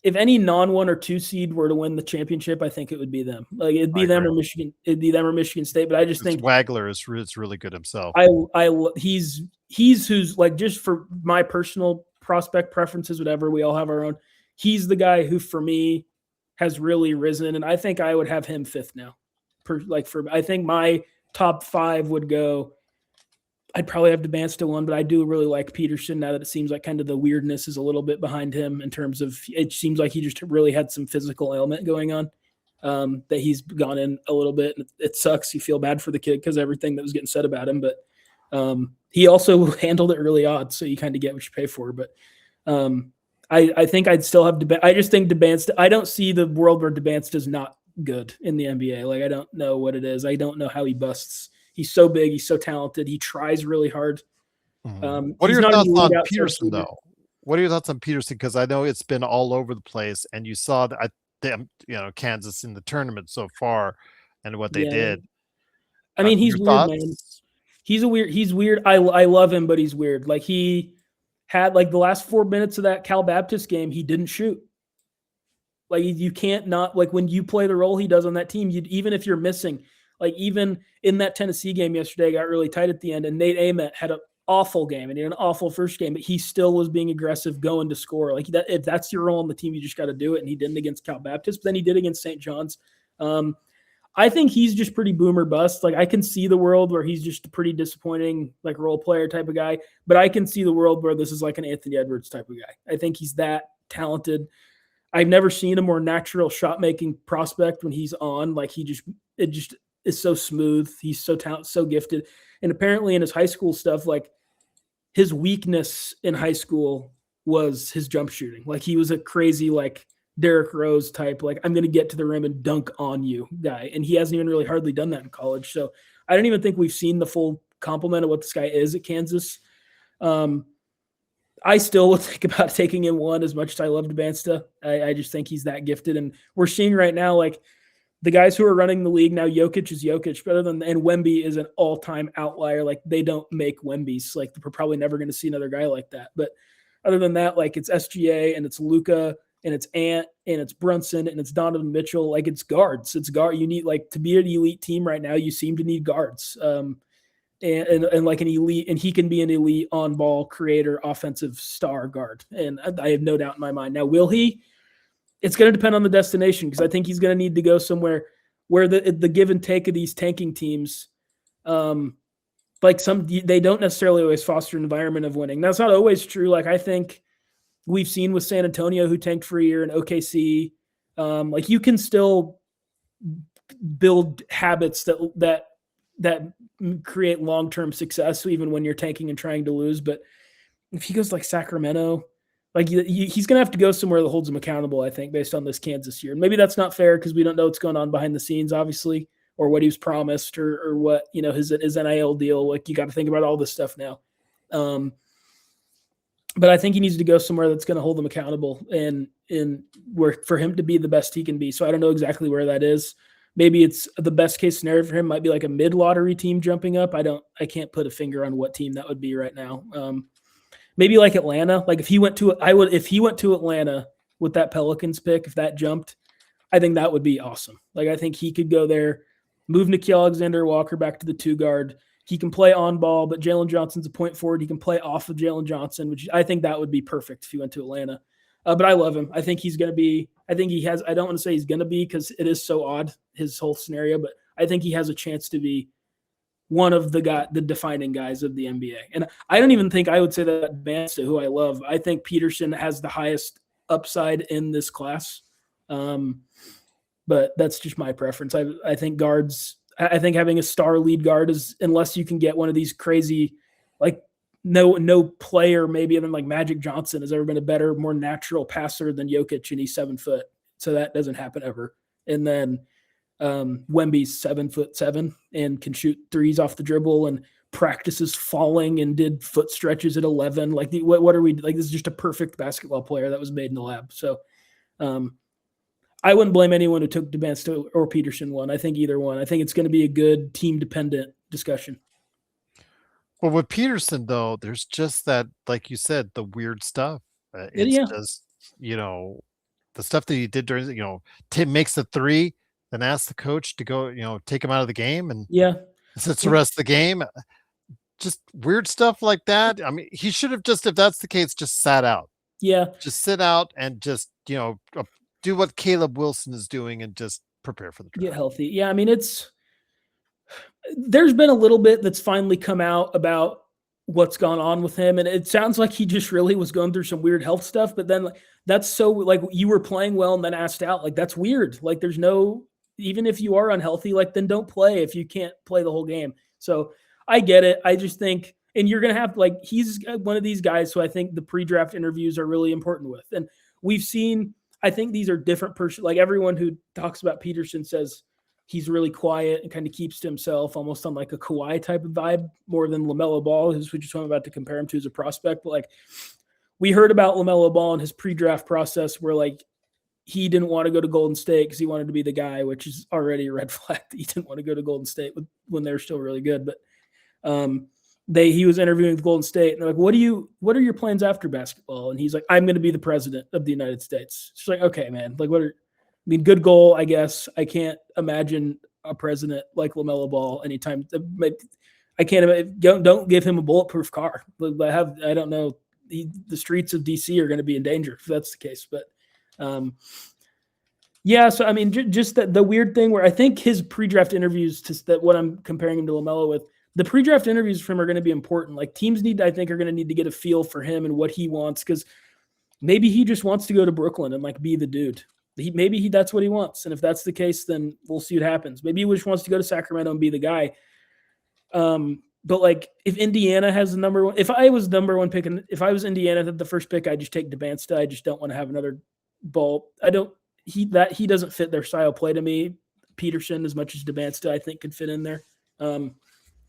If any non 1 or 2 seed were to win the championship, I think it would be them. Like it'd be them or Michigan. It'd be them or Michigan State. But I just think Wagler is really good himself. He's who's, like, just for my personal prospect preferences, whatever, we all have our own. He's the guy who for me has really risen, and I think I would have him 5th now. I think my top 5 would go. I'd probably have Demancda 1, but I do really like Peterson now that it seems like kind of the weirdness is a little bit behind him in terms of it seems like he just really had some physical ailment going on, that he's gone in a little bit. And it sucks. You feel bad for the kid because everything that was getting said about him, but he also handled it really odd. So you kind of get what you pay for. But I think I'd still have I just think Demancda, I don't see the world where Demancda is not good in the NBA. Like, I don't know what it is. I don't know how he busts. He's so big. He's so talented. He tries really hard. What are your thoughts on Peterson, though? What are your thoughts on Peterson? Because I know it's been all over the place, and you saw that Kansas in the tournament so far, and what they did. I mean, he's weird, man. He's weird. I love him, but he's weird. Like, he had, like, the last 4 minutes of that Cal Baptist game, he didn't shoot. Like, you can't not, like, when you play the role he does on that team, even if you're missing. Like, even in that Tennessee game yesterday, got really tight at the end, and Nate Ament had an awful game and he had an awful first game, but he still was being aggressive, going to score. Like, if that's your role on the team, you just got to do it. And he didn't against Cal Baptist, but then he did against St. John's. I think he's just pretty boomer bust. Like, I can see the world where he's just a pretty disappointing, like, role player type of guy, but I can see the world where this is like an Anthony Edwards type of guy. I think he's that talented. I've never seen a more natural shot making prospect when he's on. Like, it just is so smooth. He's so talented, so gifted. And apparently in his high school stuff, like, his weakness in high school was his jump shooting. Like, he was a crazy, like, Derrick Rose type, like, I'm going to get to the rim and dunk on you guy. And he hasn't even really hardly done that in college. So I don't even think we've seen the full complement of what this guy is at Kansas. I still would think about taking him 1 as much as I love Demancda. I just think he's that gifted. And we're seeing right now, like, the guys who are running the league now, Jokic is Jokic, and Wemby is an all-time outlier. Like, they don't make Wembys. Like, we're probably never going to see another guy like that. But other than that, like, it's SGA and it's Luka and it's Ant and it's Brunson and it's Donovan Mitchell. Like, it's guards. It's guard. You need, like, to be an elite team right now, you seem to need guards. And like an elite, and he can be an elite on-ball creator, offensive star guard. And I have no doubt in my mind. Now, will he? It's going to depend on the destination, because I think he's going to need to go somewhere where the give and take of these tanking teams, like, they don't necessarily always foster an environment of winning. That's not always true. Like, I think we've seen with San Antonio, who tanked for a year, and OKC, like, you can still build habits that create long-term success, even when you're tanking and trying to lose. But if he goes like Sacramento, Like he's going to have to go somewhere that holds him accountable, I think, based on this Kansas year. And maybe that's not fair because we don't know what's going on behind the scenes, obviously, or what he was promised or what, his NIL deal. Like you got to think about all this stuff now. But I think he needs to go somewhere that's going to hold him accountable and where for him to be the best he can be. So I don't know exactly where that is. Maybe it's the best case scenario for him might be like a mid-lottery team jumping up. I can't put a finger on what team that would be right now. Maybe like Atlanta. Like if he went to Atlanta with that Pelicans pick, if that jumped, I think that would be awesome. Like I think he could go there, move Nickeil Alexander-Walker back to the 2 guard. He can play on ball, but Jalen Johnson's a point forward. He can play off of Jalen Johnson, which I think that would be perfect if he went to Atlanta. But I love him. I think he's going to be – I think he has – I don't want to say he's going to be because it is so odd, his whole scenario, but I think he has a chance to be one of the defining guys of the NBA. And I don't even think I would say that Bansta, who I love. I think Peterson has the highest upside in this class. But that's just my preference. I think guards – I think having a star lead guard is, unless you can get one of these crazy, like no player, maybe even like Magic Johnson has ever been a better, more natural passer than Jokic, and he's 7 foot. So that doesn't happen ever. And then Wemby's 7'7" and can shoot threes off the dribble and practices falling and did foot stretches at 11. Like what are we like? This is just a perfect basketball player that was made in the lab. So, I wouldn't blame anyone who took DeBansta or Peterson one. I think either one. I think it's going to be a good team-dependent discussion. Well, with Peterson, though, there's just that, like you said, the weird stuff. It's just, the stuff that he did during, Tim makes the 3, then asks the coach to go, take him out of the game and sits the rest of the game. Just weird stuff like that. I mean, he should have just, if that's the case, just sat out. Yeah. Just sit out and just, do what Caleb Wilson is doing and just prepare for the draft. Get healthy. Yeah, I mean, there's been a little bit that's finally come out about what's gone on with him, and it sounds like he just really was going through some weird health stuff, but then that's so, like, you were playing well and then asked out. Like, that's weird. Like, there's no, even if you are unhealthy, like, then don't play if you can't play the whole game. So I get it. I just think, and you're going to have, like, he's one of these guys who I think the pre-draft interviews are really important with. And we've seen, I think these are different person. Like everyone who talks about Peterson says he's really quiet and kind of keeps to himself, almost on like a Kawhi type of vibe, more than LaMelo Ball, who's which I'm about to compare him to as a prospect. But like we heard about LaMelo Ball and his pre-draft process where like he didn't want to go to Golden State because he wanted to be the guy, which is already a red flag that he didn't want to go to Golden State when they're still really good. But he was interviewing with Golden State and they're like, what are your plans after basketball? And he's like, I'm going to be the president of the United States. It's like, okay, man, like good goal, I guess. I can't imagine a president like LaMelo Ball anytime. I can't imagine, don't give him a bulletproof car. I don't know. The streets of DC are going to be in danger if that's the case. But yeah, so I mean, just the weird thing where I think his pre-draft interviews, that what I'm comparing him to LaMelo with, the pre-draft interviews for him are going to be important. Like teams are going to need to get a feel for him and what he wants, because maybe he just wants to go to Brooklyn and like be the dude. Maybe that's what he wants. And if that's the case, then we'll see what happens. Maybe he just wants to go to Sacramento and be the guy. But like if Indiana has the number one, if I was number one pick, and if I was Indiana the first pick, I'd just take DeBansta. I just don't want to have another ball. He doesn't fit their style play to me. Peterson, as much as DeBansta, I think could fit in there.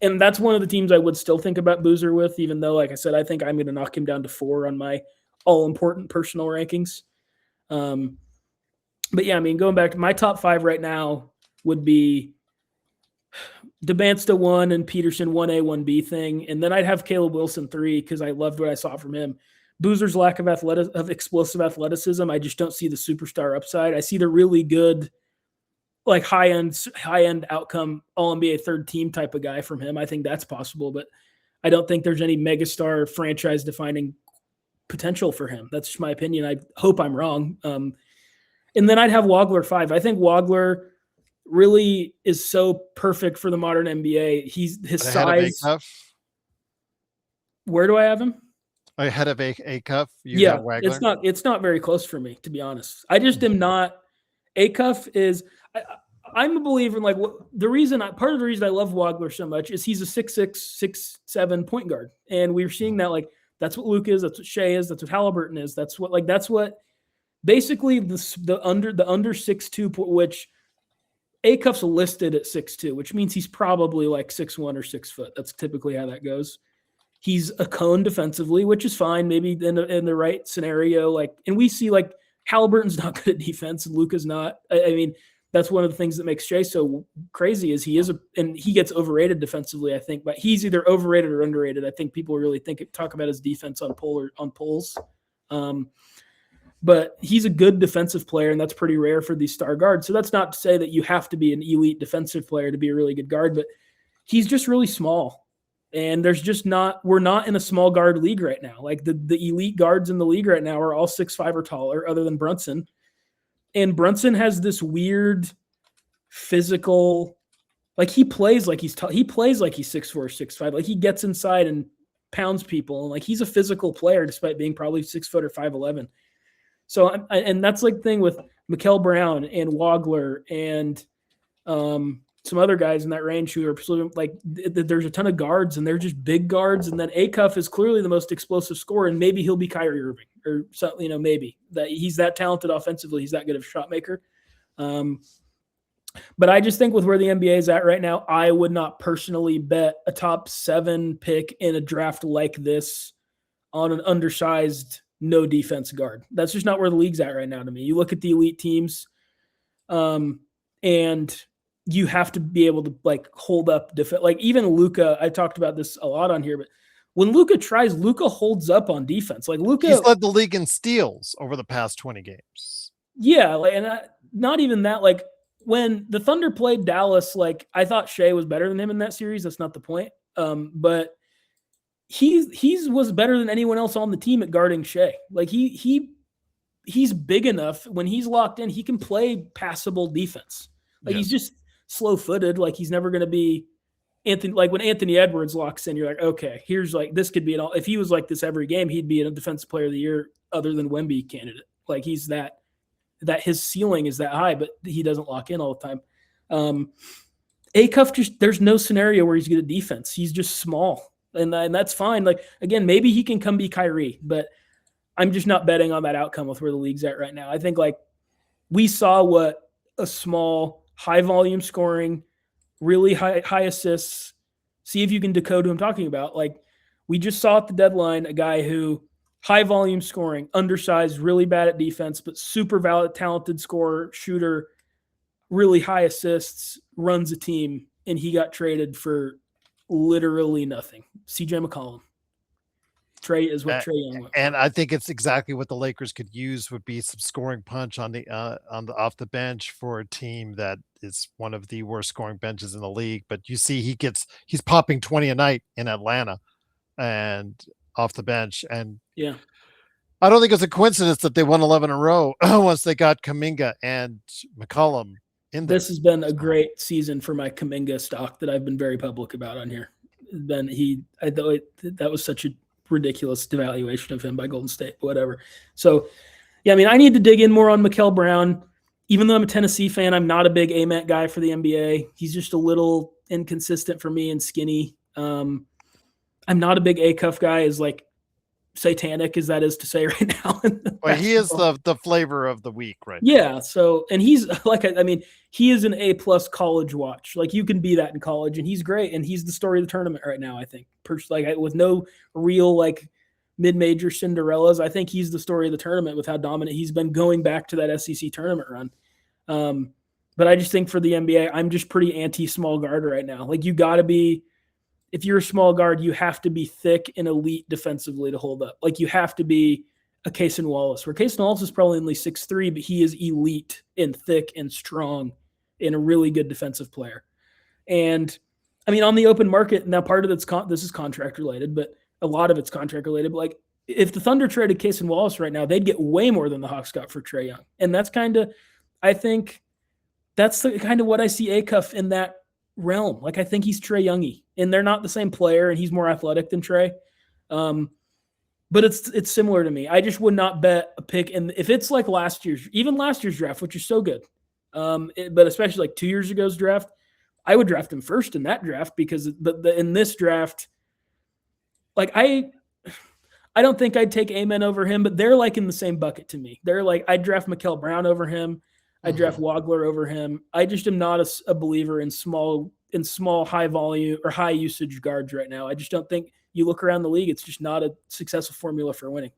And that's one of the teams I would still think about Boozer with, even though, like I said, I think I'm going to knock him down to 4 on my all-important personal rankings. But yeah, I mean, going back to my top 5 right now would be DeBansta 1 and Peterson 1A, 1B thing. And then I'd have Caleb Wilson 3 because I loved what I saw from him. Boozer's lack of explosive athleticism, I just don't see the superstar upside. I see the really good, like high-end outcome, all-NBA third team type of guy from him. I think that's possible, but I don't think there's any megastar franchise-defining potential for him. That's just my opinion. I hope I'm wrong. And then I'd have Wagler 5. I think Wagler really is so perfect for the modern NBA. His size. Where do I have him? Ahead of Acuff? Yeah, it's not very close for me, to be honest. I just am not. Acuff is. I'm a believer in like part of the reason I love Wagler so much is he's a 6'6", 6'7" point guard, and we're seeing that like That's what Luka is. That's what Shea is. That's what Halliburton is. That's what basically the under 6'2", which Acuff's listed at 6'2", which means he's probably like 6'1" or 6 foot. That's typically how that goes. He's a cone defensively, which is fine. Maybe in the right scenario, and we see Halliburton's not good at defense and Luka's not. I mean, that's one of the things that makes Shea so crazy is and he gets overrated defensively, I think, but he's either overrated or underrated. I think people really talk about his defense on pulls. But he's a good defensive player, and that's pretty rare for these star guards. So that's not to say that you have to be an elite defensive player to be a really good guard, but he's just really small. And we're not in a small guard league right now. Like the elite guards in the league right now are all 6'5" or taller, other than Brunson. And Brunson has this weird physical, he plays like he's he plays like he's 6'4", 6'5". Like he gets inside and pounds people, and he's a physical player despite being probably 6 foot or 5'11". So and that's the thing with Mikal Brown and Wagler and some other guys in that range who are there's a ton of guards and they're just big guards. And then Acuff is clearly the most explosive scorer, and maybe he'll be Kyrie Irving or something, maybe that he's that talented offensively. He's that good of a shot maker. But I just think with where the NBA is at right now, I would not personally bet a top 7 pick in a draft like this on an undersized, no defense guard. That's just not where the league's at right now to me. You look at the elite teams, and you have to be able to hold up defense. Even Luka, I talked about this a lot on here, but when Luka tries, Luka holds up on defense. Luka, he's led the league in steals over the past 20 games. Yeah, and not even that. When the Thunder played Dallas, I thought Shea was better than him in that series. That's not the point. But he was better than anyone else on the team at guarding Shea. He's big enough when he's locked in, he can play passable defense. He's just slow-footed. He's never going to be Anthony. When Anthony Edwards locks in, you're like, okay, here's this could be an all. If he was like this every game, he'd be a defensive player of the year other than Wemby candidate. He's that his ceiling is that high, but he doesn't lock in all the time. Acuff there's no scenario where he's good at defense. He's just small, and that's fine. Again, maybe he can come be Kyrie, but I'm just not betting on that outcome with where the league's at right now. I think we saw what a small, high volume scoring, really high assists. See if you can decode who I'm talking about. We just saw at the deadline a guy who high volume scoring, undersized, really bad at defense, but super talented scorer, shooter, really high assists, runs a team, and he got traded for literally nothing. CJ McCollum. Trey is what Trey Young went. And I think it's exactly what the Lakers could use would be some scoring punch on the off the bench for a team that is one of the worst scoring benches in the league. But you see, he's popping 20 a night in Atlanta and off the bench. And yeah, I don't think it's a coincidence that they won 11 in a row once they got Kuminga and McCollum in there. This has been a great season for my Kuminga stock that I've been very public about on here. That was such a ridiculous devaluation of him by Golden State, whatever. So, yeah, I need to dig in more on Mikal Brown. Even though I'm a Tennessee fan, I'm not a big AMAT guy for the NBA. He's just a little inconsistent for me and skinny. I'm not a big Acuff guy, as satanic as that is to say right now. Well, he is the flavor of the week right now. Yeah. So, and he's he is an A+ college watch. You can be that in college, and he's great. And he's the story of the tournament right now, I think. With no real mid-major Cinderellas, I think he's the story of the tournament with how dominant he's been going back to that SEC tournament run. But I just think for the NBA, I'm just pretty anti-small guard right now. You got to be, if you're a small guard, you have to be thick and elite defensively to hold up. You have to be a Cason Wallace, where Cason Wallace is probably only 6'3", but he is elite and thick and strong and a really good defensive player. And on the open market, now part of this is contract related, but a lot of it's contract related. But if the Thunder traded Cason Wallace right now, they'd get way more than the Hawks got for Trae Young. And that's I think that's kind of what I see Acuff in that realm. I think he's Trae Youngy, and they're not the same player, and he's more athletic than Trae. But it's similar to me. I just would not bet a pick. And if it's last year's draft, which is so good, but especially 2 years ago's draft, I would draft him first in that draft because in this draft, I I don't think I'd take Amen over him, but they're like in the same bucket to me. They're like, I'd draft Mikael Brown over him. I'd draft Wagler over him. I just am not a believer in small high volume or high usage guards right now. I just don't think you look around the league, it's just not a successful formula for winning.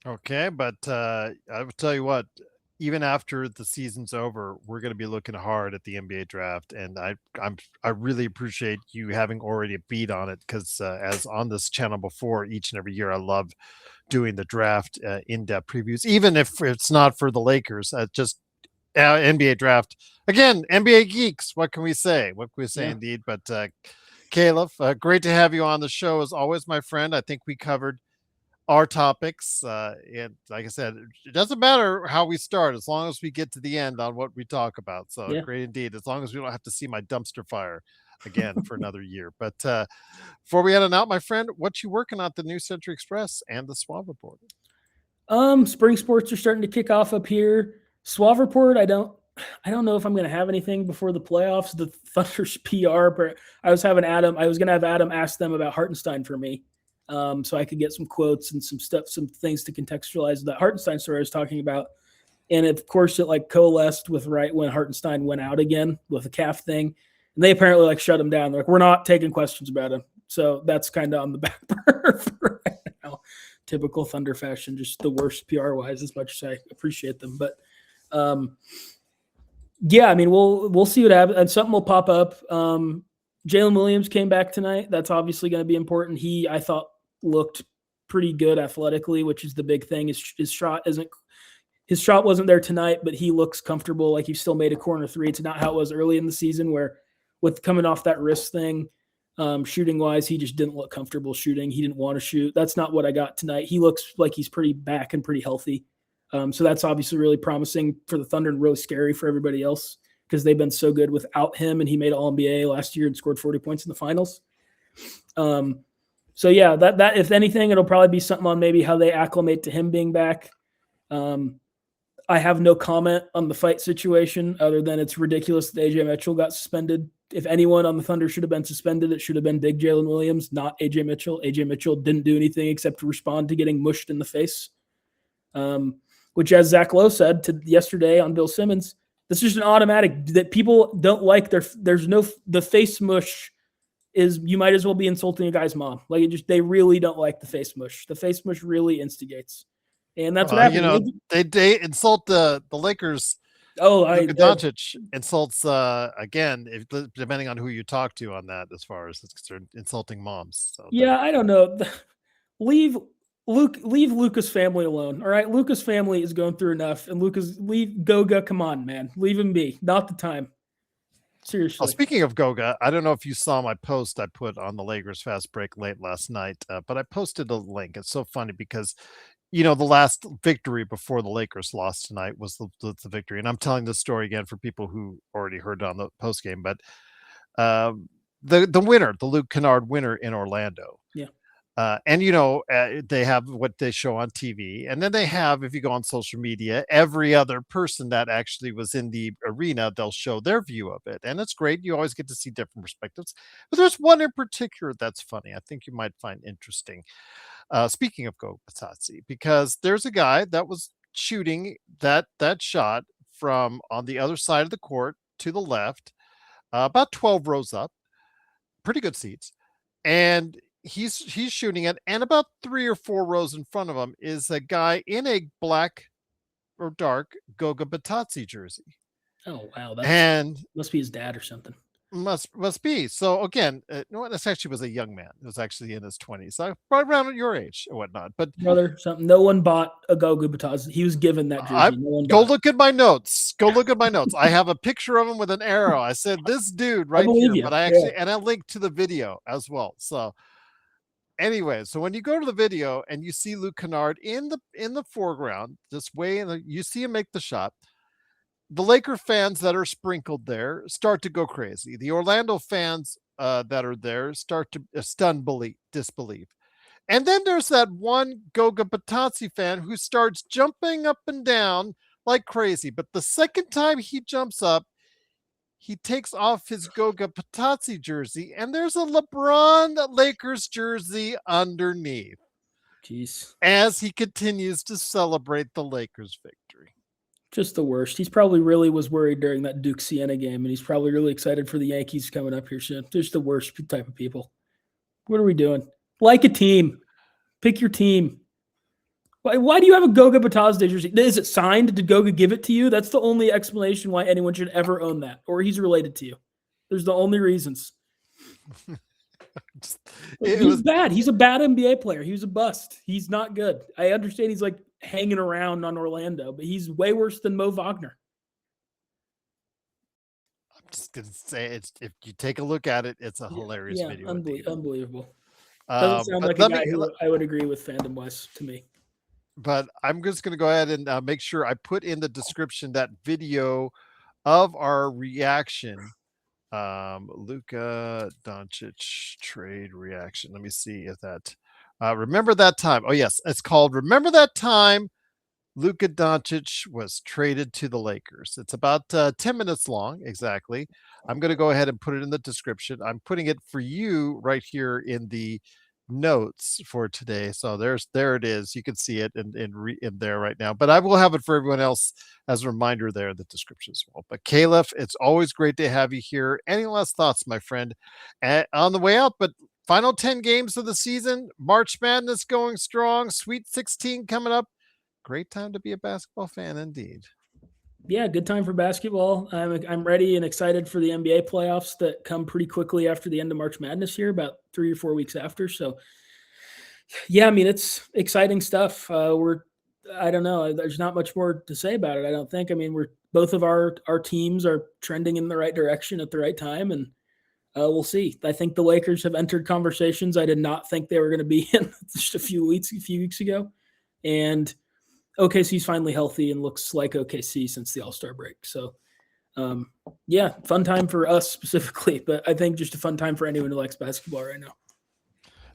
Okay, but I will tell you what, even after the season's over, we're going to be looking hard at the NBA draft, and I really appreciate you having already a beat on it because as on this channel before, each and every year, I love doing the draft in-depth previews, even if it's not for the Lakers, just NBA draft. Again, NBA geeks. What can we say? What can we say, indeed? But Calif, great to have you on the show as always, my friend. I think we covered our topics. And like I said, it doesn't matter how we start as long as we get to the end on what we talk about. So great indeed. As long as we don't have to see my dumpster fire again for another year. But before we head on out, my friend, what you working on at the New Century Express and the Swab Report? Spring sports are starting to kick off up here. Swab Report, I don't know if I'm going to have anything before the playoffs. The Thunder's PR, but I was going to have Adam ask them about Hartenstein for me. So I could get some quotes and some things to contextualize that Hartenstein story I was talking about. And of course, it like coalesced with right when Hartenstein went out again with a calf thing. And they apparently like shut him down. They're like, we're not taking questions about him. So that's kind of on the back burner for right now. Typical Thunder fashion, just the worst PR wise, as much as I appreciate them. But yeah, I mean, we'll see what happens. And something will pop up. Jalen Williams came back tonight. That's obviously going to be important. He, I thought, looked pretty good athletically, which is the big thing. His shot wasn't there tonight, but he looks comfortable. Like he still made a corner three. It's not how it was early in the season where with coming off that wrist thing, shooting wise, he just didn't look comfortable shooting. He didn't want to shoot. That's not what I got tonight. He looks like he's pretty back and pretty healthy. So that's obviously really promising for the Thunder and really scary for everybody else because they've been so good without him. And he made All-NBA last year and scored 40 points in the finals. So yeah, that if anything, it'll probably be something on maybe how they acclimate to him being back. I have no comment on the fight situation other than it's ridiculous that AJ Mitchell got suspended. If anyone on the Thunder should have been suspended, it should have been big Jalen Williams, not AJ Mitchell. AJ Mitchell didn't do anything except to respond to getting mushed in the face. Which, as Zach Lowe said yesterday on Bill Simmons, this is just an automatic that people don't like. The face mush is you might as well be insulting a guy's mom. Like they really don't like the face mush. The face mush really instigates, and that's what happened. You know, they insult the Lakers. Luka Doncic insults again, depending on who you talk to on that, as far as it's concerned, insulting moms. So yeah, I don't know. Leave Luka's family alone. All right, Luka's family is going through enough, and leave Goga. Come on, man, leave him be. Not the time. Seriously. Well, speaking of Goga, I don't know if you saw my post I put on the Lakers Fast Break late last night, but I posted a link. It's so funny because, you know, the last victory before the Lakers lost tonight was the victory. And I'm telling this story again for people who already heard it on the post game, but the winner, the Luke Kennard winner in Orlando. Yeah. And, you know, they have what they show on TV. And then they have, if you go on social media, every other person that actually was in the arena, they'll show their view of it. And it's great. You always get to see different perspectives. But there's one in particular that's funny. I think you might find interesting. Speaking of Go Patazzi, because there's a guy that was shooting that shot from on the other side of the court to the left, about 12 rows up, pretty good seats. And he's shooting it, and about 3 or 4 rows in front of him is a guy in a black or dark Goga Batazzi jersey. Oh wow, and must be his dad or something. Must be. So again, no, this actually was a young man. It was actually in his 20s, so probably around your age or whatnot. But brother, something. No one bought a Goga Batazzi. He was given that jersey. Go look at my notes. Go look at my notes. I have a picture of him with an arrow. I said this dude right here, but I actually and I linked to the video as well. So anyway, so when you go to the video and you see Luke Kennard in the foreground, this way, you see him make the shot. The Laker fans that are sprinkled there start to go crazy. The Orlando fans that are there start to disbelief. And then there's that one Goga Batazzi fan who starts jumping up and down like crazy. But the second time he jumps up, he takes off his Goga Patazzi jersey, and there's a LeBron Lakers jersey underneath Jeez. as he continues to celebrate the Lakers' victory. Just the worst. He's probably really was worried during that Duke Siena game, and he's probably really excited for the Yankees coming up here soon. Just the worst type of people. What are we doing? Like a team. Pick your team. Why do you have a Goga Bataz jersey? Is it signed? Did Goga give it to you? That's the only explanation why anyone should ever own that, or he's related to you. There's the only reasons. He's bad. He's a bad NBA player. He was a bust. He's not good. I understand he's like hanging around on Orlando, but he's way worse than Mo Wagner. I'm just gonna say it's if you take a look at it, it's a hilarious video. Unbelievable. Doesn't sound like a guy who I would agree with fandom wise to me. But I'm just going to go ahead and make sure I put in the description that video of our reaction. Luka Doncic trade reaction. Let me see if that. Remember that time? Oh yes, it's called "Remember That Time." Luka Doncic was traded to the Lakers. It's about 10 minutes long, exactly. I'm going to go ahead and put it in the description. I'm putting it for you right here in the notes for today. So there it is. You can see it in there right now. But I will have it for everyone else as a reminder there in the description as well. But Calif, it's always great to have you here. Any last thoughts, my friend, on the way out? But final 10 games of the season, March Madness going strong, Sweet 16 coming up. Great time to be a basketball fan indeed. Yeah, good time for basketball. I'm ready and excited for the NBA playoffs that come pretty quickly after the end of March Madness here, about 3 or 4 weeks after. So, yeah, I mean, it's exciting stuff. I don't know. There's not much more to say about it, I don't think. I mean, both of our teams are trending in the right direction at the right time, and we'll see. I think the Lakers have entered conversations I did not think they were going to be in just a few weeks ago. And OKC's finally healthy and looks like OKC since the All-Star break. So, yeah, fun time for us specifically, but I think just a fun time for anyone who likes basketball right now.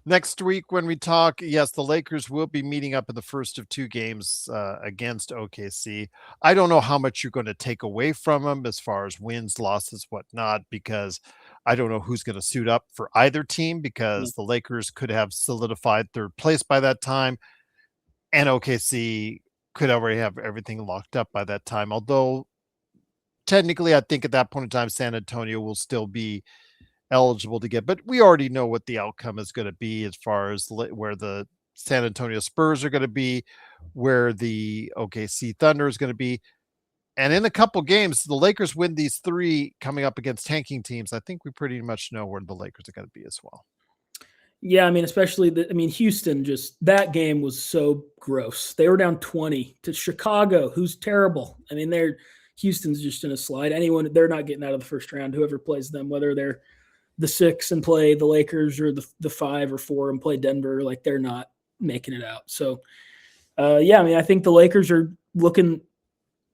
Next week when we talk, yes, the Lakers will be meeting up in the first of 2 games against OKC. I don't know how much you're going to take away from them as far as wins, losses, whatnot, because I don't know who's going to suit up for either team because the Lakers could have solidified third place by that time, and OKC could already have everything locked up by that time. Although technically, I think at that point in time, San Antonio will still be eligible to get, but we already know what the outcome is going to be as far as where the San Antonio Spurs are going to be, where the OKC Thunder is going to be. And in a couple games, the Lakers win these 3 coming up against tanking teams. I think we pretty much know where the Lakers are going to be as well. Yeah, I mean, especially Houston, just that game was so gross. They were down 20 to Chicago, who's terrible. I mean, Houston's just in a slide. They're not getting out of the first round, whoever plays them, whether they're the 6 and play the Lakers or the 5 or 4 and play Denver, like they're not making it out. So, yeah, I mean, I think the Lakers are looking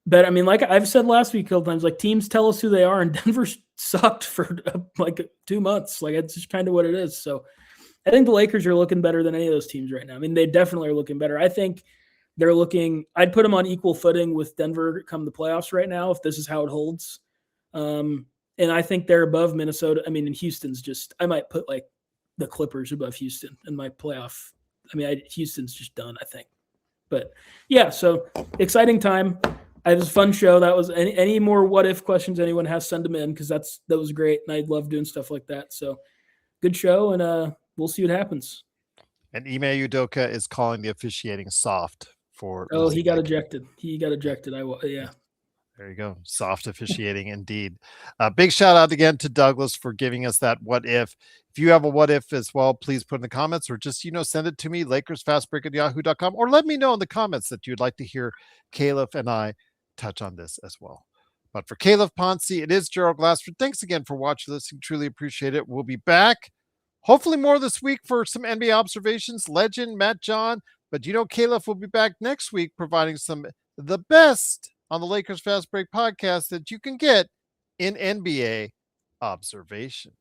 better. I mean, like I've said last week a couple times, like teams tell us who they are, and Denver sucked for like 2 months. Like it's just kind of what it is. So I think the Lakers are looking better than any of those teams right now. I mean, they definitely are looking better. I think I'd put them on equal footing with Denver come the playoffs right now if this is how it holds. And I think they're above Minnesota. I mean, and Houston's I might put like the Clippers above Houston in my playoff. I mean, Houston's just done, I think. But yeah, so exciting time. It was a fun show. That was any more what if questions anyone has, send them in because that was great. And I love doing stuff like that. So good show. And we'll see what happens. And Ime Udoka is calling the officiating soft for. Oh, he got ejected. Yeah. There you go. Soft officiating indeed. Big shout out again to Douglas for giving us that what if. If you have a what if as well, please put in the comments or just, send it to me, LakersFastBreak@yahoo.com, or let me know in the comments that you'd like to hear Calif and I touch on this as well. But for Calif Poncy, it is Gerald Glassford. Thanks again for watching, listening. Truly appreciate it. We'll be back. Hopefully more this week for some NBA observations. Legend, Matt John. But Calif will be back next week providing the best on the Lakers Fast Break podcast that you can get in NBA observations.